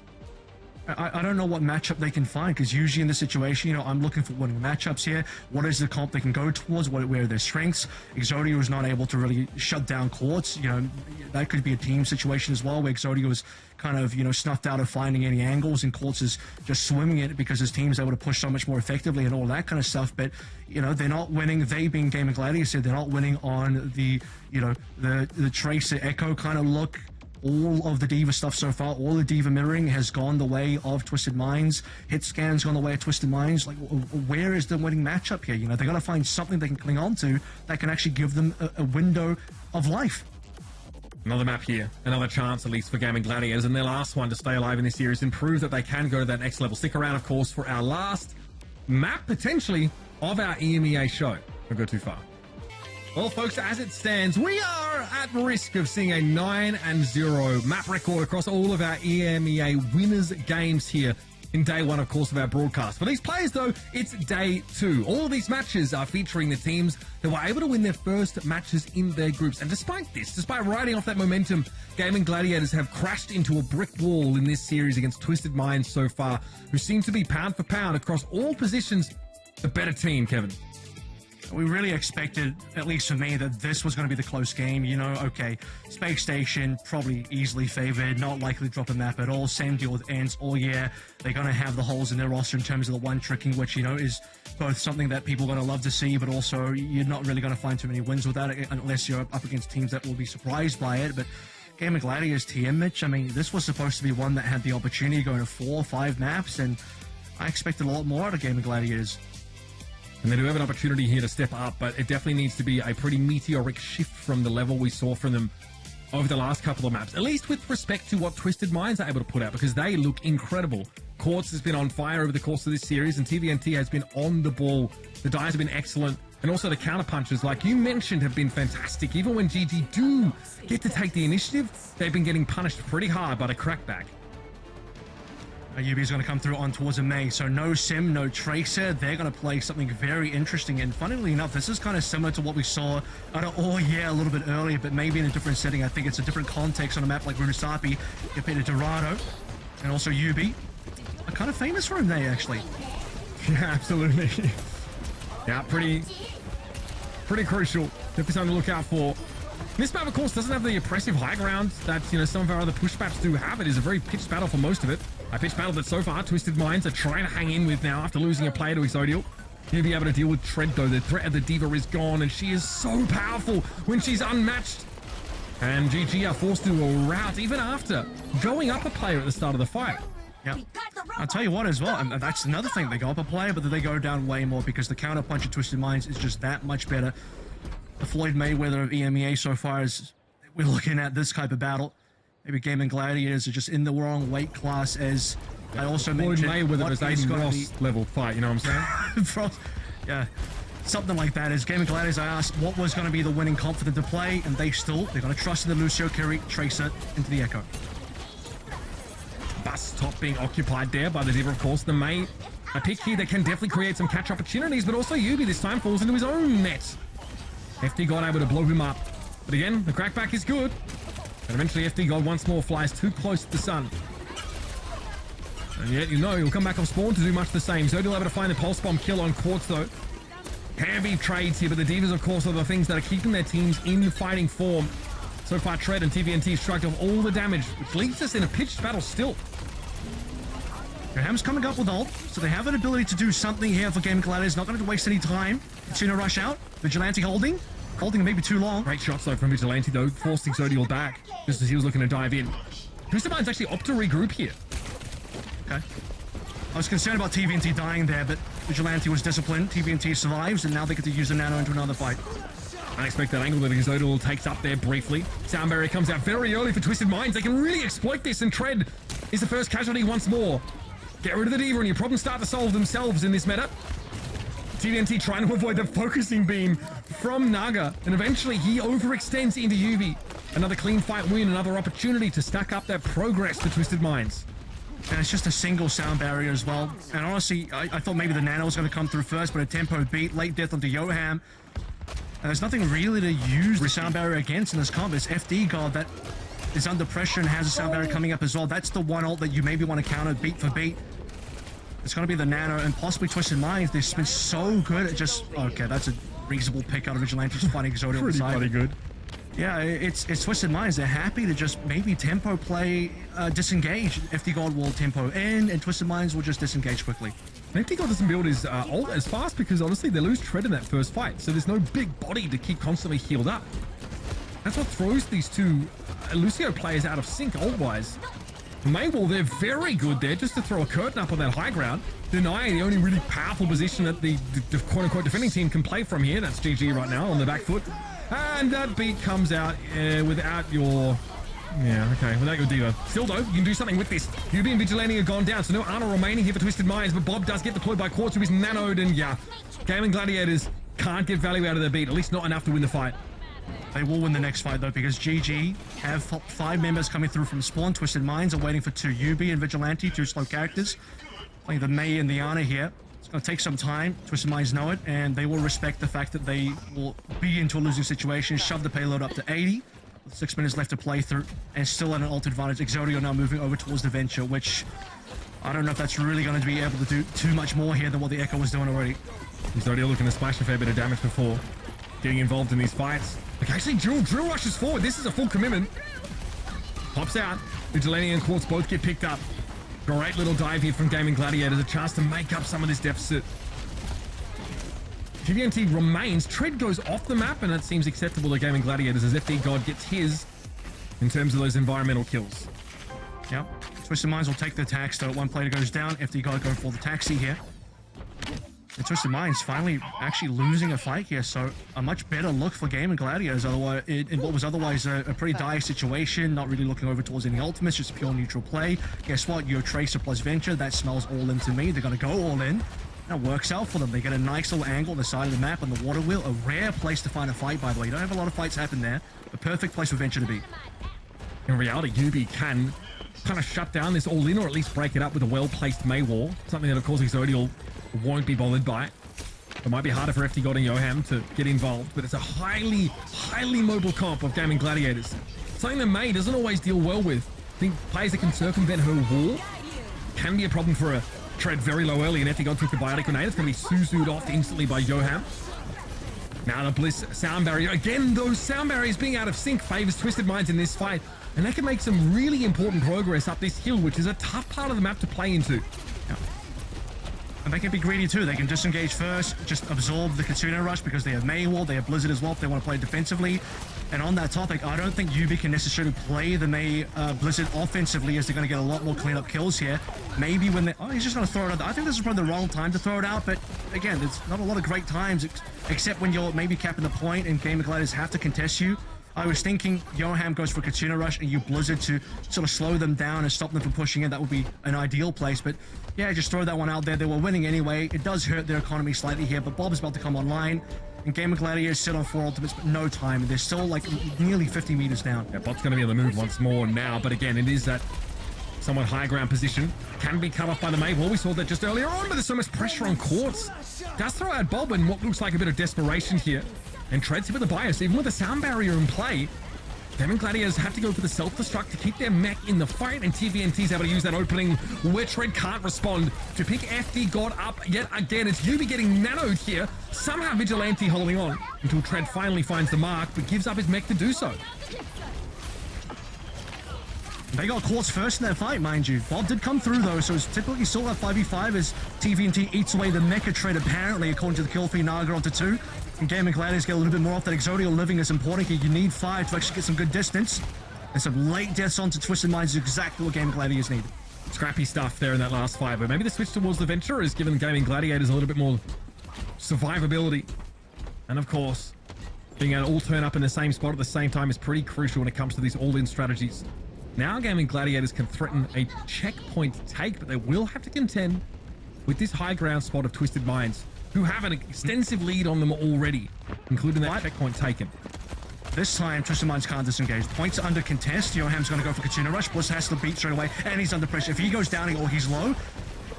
I don't know what matchup they can find, because usually in this situation, you know, I'm looking for winning matchups here. What is the comp they can go towards? Where are their strengths? Exodia was not able to really shut down Quartz. You know, that could be a team situation as well, where Exodia was kind of, you know, snuffed out of finding any angles, and Quartz is just swimming it because his team's able to push so much more effectively and all that kind of stuff. But, you know, they're not winning. They being Gaimin Gladiators, they're not winning on the, you know, the Tracer Echo kind of look. All of the D.Va stuff so far, all the D.Va mirroring has gone the way of Twisted Minds. Hit scan's gone the way of Twisted Minds. Like, where is the winning matchup here? You know, they got to find something they can cling on to that can actually give them a window of life. Another map here, another chance at least for Gaimin Gladiators, and their last one to stay alive in this series and prove that they can go to that next level. Stick around, of course, for our last map, potentially, of our EMEA show. Don't go too far. Well, folks, as it stands, we are at risk of seeing a 9-0 map record across all of our EMEA winners games here in day 1, of course, of our broadcast. For these players, though, it's day 2. All of these matches are featuring the teams that were able to win their first matches in their groups. And despite this, despite riding off that momentum, Gaimin Gladiators have crashed into a brick wall in this series against Twisted Minds so far, who seem to be pound for pound across all positions the better team, Kevin. We really expected, at least for me, that this was going to be the close game. You know, okay, Space Station probably easily favored, not likely to drop a map at all. Same deal with Ants. Oh yeah, they're going to have the holes in their roster in terms of the one tricking, which, you know, is both something that people are going to love to see, but also you're not really going to find too many wins with that unless you're up against teams that will be surprised by it. But Gaimin Gladiators TM, Mitch, I mean, this was supposed to be one that had the opportunity to go to 4 or 5 maps, and I expected a lot more out of Gaimin Gladiators. And they do have an opportunity here to step up, but it definitely needs to be a pretty meteoric shift from the level we saw from them over the last couple of maps, at least with respect to what Twisted Minds are able to put out, because they look incredible. Quartz has been on fire over the course of this series, and TVNT has been on the ball. The dives have been excellent, and also the counterpunches, like you mentioned, have been fantastic. Even when GG do get to take the initiative, they've been getting punished pretty hard by the crackback. UB is going to come through on towards EMEA, so no Sim, no Tracer. They're going to play something very interesting, and funnily enough, this is kind of similar to what we saw at a little bit earlier, but maybe in a different setting. I think it's a different context on a map like Runasapi compared to Dorado, and also UB are kind of famous for him there, actually. Yeah, absolutely. Yeah, pretty crucial. Definitely something to look out for. This map, of course, doesn't have the oppressive high ground that, you know, some of our other push maps do have. It is a very pitched battle for most of it. A pitched battle that so far Twisted Minds are trying to hang in with now after losing a player to Exodial. He'll be able to deal with Tread, though. The threat of the D.Va is gone, and she is so powerful when she's unmatched. And GG are forced to a rout even after going up a player at the start of the fight. Yep. I'll tell you what as well, and that's another thing. They go up a player, but they go down way more because the counter punch of Twisted Minds is just that much better. The Floyd Mayweather of EMEA so far is we're looking at this type of battle. Maybe Gaimin Gladiators are just in the wrong weight class, as I also Floyd mentioned. Mayweather is Aiden Ross level fight, you know what I'm saying? Yeah, something like that. As Gaimin Gladiators, I asked what was going to be the winning comp for them to play, and they're going to trust in the Lucio Curry Tracer into the Echo. Bus top being occupied there by the D.Va, of course. The May, a pick here that can definitely create some catch opportunities, but also Yubi this time falls into his own net. FD God able to blow him up. But again, the crackback is good. And eventually FD God once more flies too close to the sun. And yet, you know, he'll come back off spawn to do much the same. Zodiel able to find the pulse bomb kill on Quartz, though. Heavy trades here, but the D.Vas, of course, are the things that are keeping their teams in fighting form. So far, Tread and TVNT shrugged off all the damage, which leaves us in a pitched battle still. Ham's coming up with ult, so they have an ability to do something here for Gaimin Gladiators. Not going to waste any time. It's going to rush out. Vigilante holding maybe too long. Great shots, though, from Vigilante, though, forcing Zodiel back, just as he was looking to dive in. Twisted Minds actually opt to regroup here. Okay. I was concerned about TVNT dying there, but Vigilante was disciplined. TVNT survives, and now they get to use the nano into another fight. Unexpected angle that Exodal takes up there briefly. Sound Barrier comes out very early for Twisted Minds. They can really exploit this, and Tread is the first casualty once more. Get rid of the Diva, and your problems start to solve themselves in this meta. TVNT trying to avoid the focusing beam from Naga, and eventually he overextends into Yubi. Another clean fight win, another opportunity to stack up that progress to Twisted Minds. And it's just a single sound barrier as well. And honestly, I thought maybe the nano was going to come through first, but a tempo beat, late death onto Yoham. And there's nothing really to use the sound barrier against in this comp. It's FD God that is under pressure and has a sound barrier coming up as well. That's the one ult that you maybe want to counter beat for beat. It's going to be the nano and possibly Twisted Minds. They've been so good at just... Okay, that's a reasonable pick out of Vigilante, just fighting Exodia. Pretty bloody good. Yeah, it's Twisted Minds. They're happy to just maybe tempo play, disengage. FD God will tempo in, and Twisted Minds will just disengage quickly. FD God doesn't build his ult as fast because honestly they lose Tread in that first fight, so there's no big body to keep constantly healed up. That's what throws these two Lucio players out of sync ult-wise. Maywall, they're very good there just to throw a curtain up on that high ground, denying the only really powerful position that the quote-unquote defending team can play from here. That's GG right now on the back foot. And that beat comes out without your... Yeah, okay, without your Diva. Still though, you can do something with this. Yubi and Vigilante are gone down, so no Arnold remaining here for Twisted Minds, but Bob does get deployed by Quartz, who is nanoed, and yeah, Gaimin Gladiators can't get value out of their beat, at least not enough to win the fight. They will win the next fight though, because GG have 5 members coming through from spawn. Twisted Minds are waiting for 2 Yubi and Vigilante, 2 slow characters. Playing the Mei and the Ana here. It's going to take some time. Twisted Minds know it, and they will respect the fact that they will be into a losing situation, shove the payload up to 80. With 6 minutes left to play through, and still at an ult advantage. Exodio now moving over towards the Venture, which I don't know if that's really going to be able to do too much more here than what the Echo was doing already. Exodio looking to splash a fair bit of damage before getting involved in these fights. Like actually, drill rushes forward. This is a full commitment. Pops out. Vigilante and Quartz both get picked up. Great little dive here from Gaimin Gladiators. A chance to make up some of this deficit. TVNT remains. Tread goes off the map, and that seems acceptable to Gaimin Gladiators as FD God gets his in terms of those environmental kills. Yep. Twisted Minds will take the tax, though. One player goes down. FD God going for the taxi here. And Twisted Minds finally actually losing a fight here, so a much better look for Gaimin Gladiators otherwise, in what was otherwise a pretty dire situation, not really looking over towards any ultimates, just pure neutral play. Guess what? Your Tracer plus Venture, that smells all in to me. They're going to go all in. That works out for them. They get a nice little angle on the side of the map on the water wheel. A rare place to find a fight, by the way. You don't have a lot of fights happen there. A perfect place for Venture to be. In reality, Yubi can kind of shut down this all-in, or at least break it up with a well-placed Mei wall. Something that, of course, Exodial won't be bothered by. It might be harder for FD God and Yoham to get involved, but it's a highly mobile comp of Gaimin Gladiators. Something that Mei doesn't always deal well with. I think players that can circumvent her wall can be a problem for her. Tread very low early, and FD God took the Biotic Grenade. It's going to be Suzu'd off instantly by Yoham. Now the Bliss sound barrier. Again, those sound barriers being out of sync favors Twisted Minds in this fight, and they can make some really important progress up this hill, which is a tough part of the map to play into. And they can be greedy too. They can disengage first, just absorb the Kitsune rush because they have Mei wall, they have Blizzard as well if they want to play defensively. And on that topic, I don't think Yubi can necessarily play the Mei Blizzard offensively, as they're going to get a lot more cleanup kills here. Maybe when they... Oh, he's just going to throw it out. I think this is probably the wrong time to throw it out, but again, there's not a lot of great times, except when you're maybe capping the point and Gaimin Gladiators have to contest you. I was thinking Yoham goes for Kitsune rush and you Blizzard to sort of slow them down and stop them from pushing in. That would be an ideal place, but yeah, just throw that one out there. They were winning anyway. It does hurt their economy slightly here, but Bob's about to come online. And Gaimin Gladiators sit on 4 ultimates, but no time. They're still like nearly 50 meters down. Yeah, Bob's going to be on the move once more now, but again, it is that somewhat high ground position. Can be cut off by the Mei wall. We saw that just earlier on, but there's so much pressure on Quartz. Does throw out Bob in what looks like a bit of desperation here. And Treads hit with the bias, even with the sound barrier in play. Gaimin Gladiators have to go for the self-destruct to keep their mech in the fight, and TVNT's able to use that opening where Tread can't respond to pick FD God up yet again. It's Yubi getting nanoed here. Somehow Vigilante holding on until Tread finally finds the mark, but gives up his mech to do so. They got Quartz first in that fight, mind you. Bob did come through though, so it's typically still at 5v5 as TVNT eats away the mecha Tread apparently, according to the kill feed. Naga onto 2. And Gaimin Gladiators get a little bit more off. That Exodio living is important here. You need 5 to actually get some good distance. And some late deaths onto Twisted Minds is exactly what Gaimin Gladiators needed. Scrappy stuff there in that last fight, but maybe the switch towards the Venture has given Gaimin Gladiators a little bit more survivability. And of course, being able to all turn up in the same spot at the same time is pretty crucial when it comes to these all-in strategies. Now Gaimin Gladiators can threaten a checkpoint take, but they will have to contend with this high ground spot of Twisted Minds, who have an extensive lead on them already, including that checkpoint taken. This time, Twisted Minds can't disengage. Points are under contest. Yoham's going to go for Kitsune Rush. Bliss has to beat straight away, and he's under pressure. If he goes down or he's low,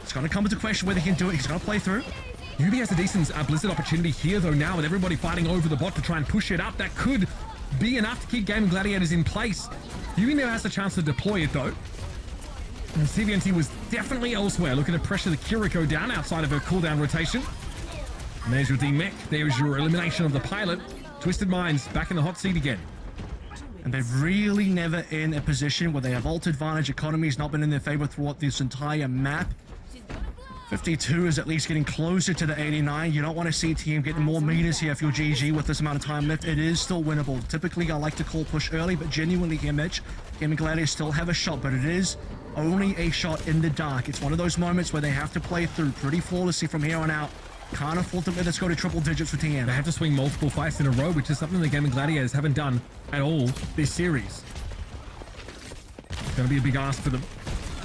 it's going to come into question whether he can do it. He's going to play through. Yubi has a decent Blizzard opportunity here, though, now with everybody fighting over the bot to try and push it up. That could be enough to keep Gaimin Gladiators in place. Yubi now has the chance to deploy it, though. And CVNT was definitely elsewhere, looking to pressure the Kiriko down outside of her cooldown rotation. And there's your D-Mech. There's your elimination of the pilot. Twisted Minds back in the hot seat again. And they've really never in a position where they have ult advantage. Economy's not been in their favor throughout this entire map. 52 is at least getting closer to the 89. You don't want to see team getting more meters here if you're GG with this amount of time left. It is still winnable. Typically, I like to call push early, but genuinely here, Mitch, Gaimin Gladiators still have a shot, but it is only a shot in the dark. It's one of those moments where they have to play through pretty flawlessly from here on out. Can't afford to let us go to triple digits for TM. They have to swing multiple fights in a row, which is something the Gaimin Gladiators haven't done at all this series. It's going to be a big ask for them.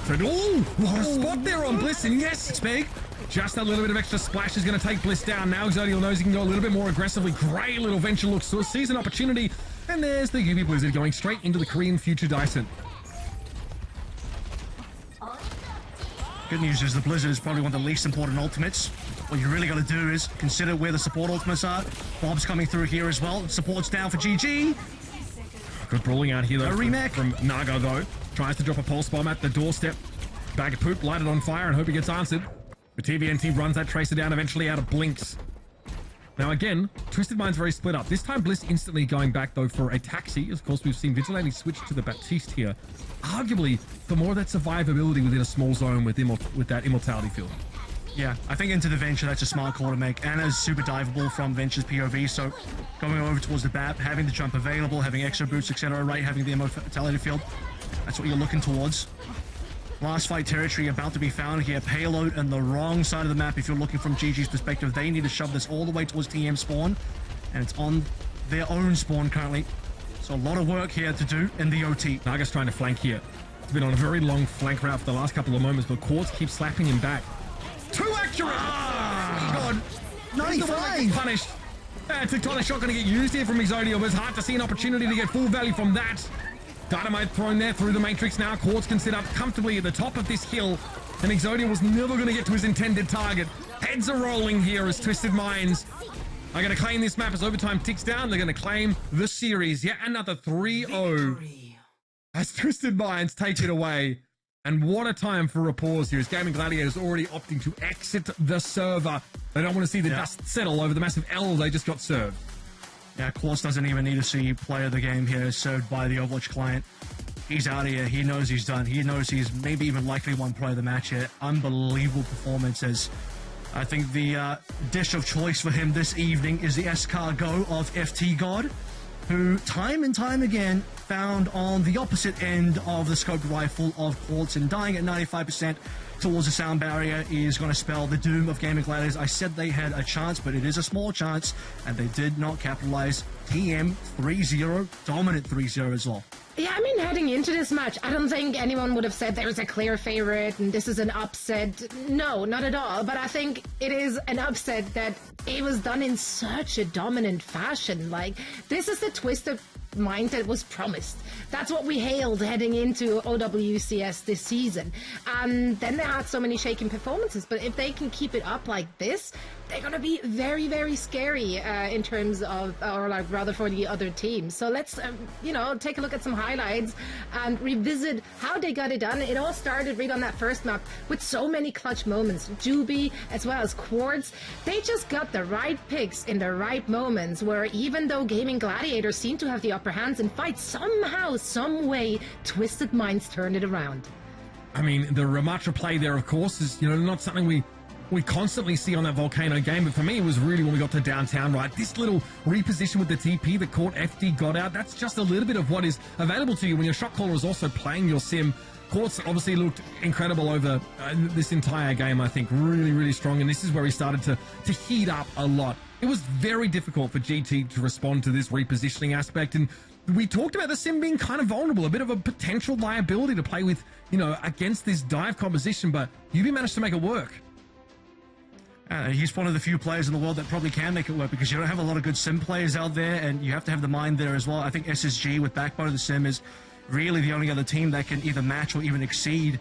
Oh, what a spot there on Bliss, and yes, it's big. Just a little bit of extra splash is going to take Bliss down. Now Exodial knows he can go a little bit more aggressively. Great little Venture look, so sees an opportunity. And there's the UV Blizzard going straight into the Korean Future Dyson. Good news is the Blizzard is probably one of the least important ultimates. What you really got to do is consider where the support ultimates are. Bob's coming through here as well. Support's down for GG. Good brawling out here, though, remake from Naga, though. Tries to drop a pulse bomb at the doorstep. Bag of poop, light it on fire, and hope he gets answered. The TVNT runs that Tracer down eventually out of blinks. Now again, Twisted Minds very split up. This time Bliss instantly going back, though, for a taxi. Of course, we've seen Vigilante switch to the Baptiste here. Arguably, for more of that survivability within a small zone with that immortality field. Yeah, I think into the Venture, that's a smart call to make. Anna's super diveable from Venture's POV, so going over towards the BAP, having the jump available, having extra boots, etc., right, having the immortality field, that's what you're looking towards. Last fight territory about to be found here. Payload on the wrong side of the map. If you're looking from GG's perspective, they need to shove this all the way towards TM spawn, and it's on their own spawn currently. So a lot of work here to do in the OT. Naga's trying to flank here. It's been on a very long flank route for the last couple of moments, but Quartz keeps slapping him back. Too accurate! God, 95! Punished. Tectonic shot going to get used here from Exodial, but it's hard to see an opportunity to get full value from that. Dynamite thrown there through the Matrix now. Quartz can sit up comfortably at the top of this hill, and Exodial was never going to get to his intended target. Heads are rolling here as Twisted Minds are going to claim this map as overtime ticks down. They're going to claim the series. Yet another 3-0 as Twisted Minds take it away. And what a time for a pause here as Gaimin Gladiators already opting to exit the server. They don't want to see the dust settle over the massive L they just got served. Yeah, Quartz doesn't even need to see player of the game here served by the Overwatch client. He's out of here. He knows he's done. He knows he's maybe even likely won player of the match here. Unbelievable performances. I think the dish of choice for him this evening is the escargot of FT God, who time and time again found on the opposite end of the scoped rifle of Quartz, and dying at 95% towards the sound barrier is going to spell the doom of Gaimin Gladiators. I said they had a chance, but it is a small chance, and they did not capitalize. TM 3-0, dominant 3-0 as well. Yeah, I mean, heading into this match, I don't think anyone would have said there's a clear favorite and this is an upset. No, not at all. But I think it is an upset that it was done in such a dominant fashion. Like, this is the Twisted Mind that was promised. That's what we hailed heading into OWCS this season. And then they had so many shaky performances. But if they can keep it up like this, they're going to be very, very scary in terms of, or like rather for the other teams. So let's, take a look at some highlights and revisit how they got it done. It all started right on that first map with so many clutch moments. Juby as well as Quartz, they just got the right picks in the right moments where even though Gaimin Gladiators seem to have the upper hands in fights, somehow, some way, Twisted Minds turned it around. I mean, the Ramatra play there, of course, is, not something we we constantly see on that Volcano game, but for me, it was really when we got to downtown, right? This little reposition with the TP that caught FD got out, that's just a little bit of what is available to you when your shot caller is also playing your sim. Quartz obviously looked incredible over this entire game, I think. Really, really strong, and this is where he started to heat up a lot. It was very difficult for GT to respond to this repositioning aspect, and we talked about the sim being kind of vulnerable, a bit of a potential liability to play with, you know, against this dive composition, but UB managed to make it work. He's one of the few players in the world that probably can make it work, because you don't have a lot of good sim players out there, and you have to have the mind there as well. I think SSG with Backbone of the Sim is really the only other team that can either match or even exceed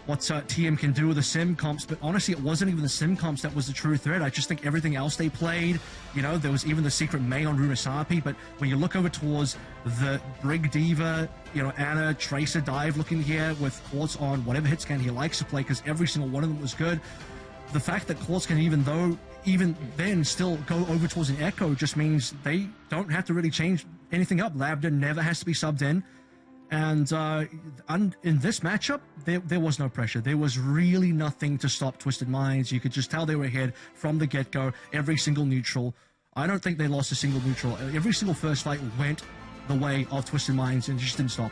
what TM can do with the sim comps. But honestly, it wasn't even the sim comps that was the true threat. I just think everything else they played, you know, there was even the secret May on Runasapi, but when you look over towards the Brig Diva, you know, Anna, Tracer dive looking here with Quartz on whatever hit scan he likes to play, because every single one of them was good. The fact that Quartz can even then still go over towards an Echo just means they don't have to really change anything up. Lambda never has to be subbed in. And in this matchup, there was no pressure. There was really nothing to stop Twisted Minds. You could just tell they were ahead from the get-go, every single neutral. I don't think they lost a single neutral. Every single first fight went the way of Twisted Minds and just didn't stop.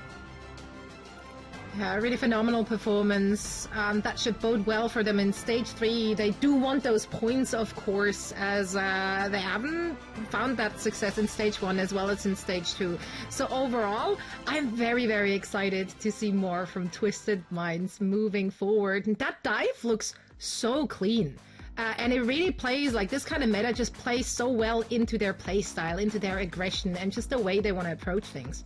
Yeah, really phenomenal performance. That should bode well for them in Stage 3. They do want those points, of course, as they haven't found that success in Stage 1 as well as in Stage 2. So overall, I'm very, very excited to see more from Twisted Minds moving forward. And that dive looks so clean. And it really plays, like, this kind of meta just plays so well into their play style, into their aggression, and just the way they want to approach things.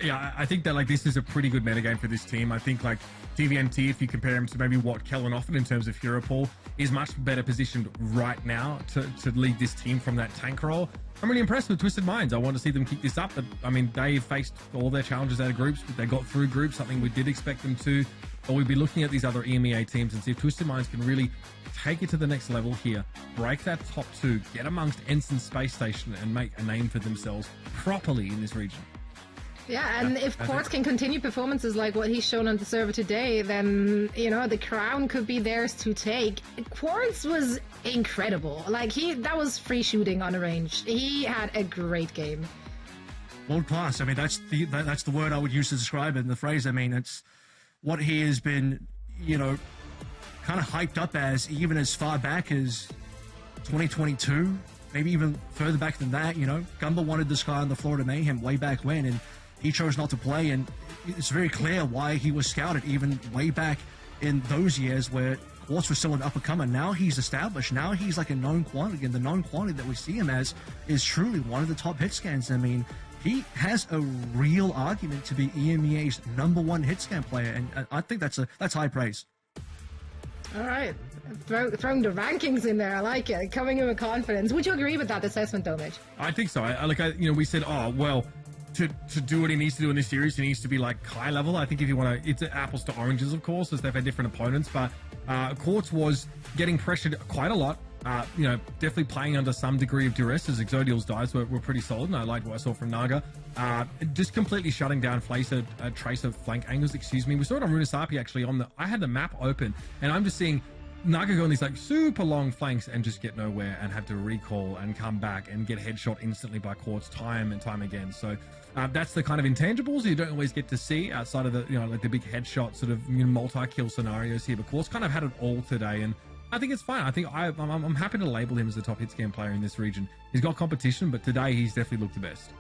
Yeah, I think that, like, this is a pretty good metagame for this team. I think, like, TVNT, if you compare him to maybe what Kellen offered in terms of hero pool, is much better positioned right now to lead this team from that tank role. I'm really impressed with Twisted Minds. I want to see them keep this up, but, I mean, they faced all their challenges out of groups, but they got through groups, something we did expect them to. But we'll be looking at these other EMEA teams and see if Twisted Minds can really take it to the next level here, break that top 2, get amongst Ensign Space Station, and make a name for themselves properly in this region. Yeah, and if Quartz can continue performances like what he's shown on the server today, then, you know, the crown could be theirs to take. Quartz was incredible. Like, that was free shooting on a range. He had a great game. World class. I mean, that's the word I would use to describe it in the phrase. I mean, it's what he has been, you know, kind of hyped up as even as far back as 2022, maybe even further back than that. You know, Gumba wanted this guy on the Florida Mayhem way back when, and he chose not to play, and it's very clear why he was scouted even way back in those years where Quartz was still an up-and-comer. Now he's established. Now he's like a known quantity, and the known quantity that we see him as is truly one of the top hit scans. I mean, he has a real argument to be EMEA's #1 hit scan player, and I think that's high praise. All right. Throwing the rankings in there, I like it. Coming in with confidence. Would you agree with that assessment, though, Mitch? I think so. We said, oh, well, to do what he needs to do in this series, he needs to be, like, high level. I think if you want to, it's apples to oranges, of course, as they've had different opponents, but Quartz was getting pressured quite a lot. You know, definitely playing under some degree of duress, as Exodial's dives were pretty solid, and I liked what I saw from Naga. Just completely shutting down Tracer flank angles, excuse me. We saw it on Runasapi, actually. I had the map open, and I'm just seeing Naga go on these, like, super long flanks and just get nowhere and have to recall and come back and get headshot instantly by Quartz time and time again. So that's the kind of intangibles you don't always get to see outside of the, you know, like the big headshot sort of, you know, multi-kill scenarios here. But Quartz kind of had it all today, and I think it's fine. I think I'm happy to label him as the top hit scan player in this region. He's got competition, but today he's definitely looked the best.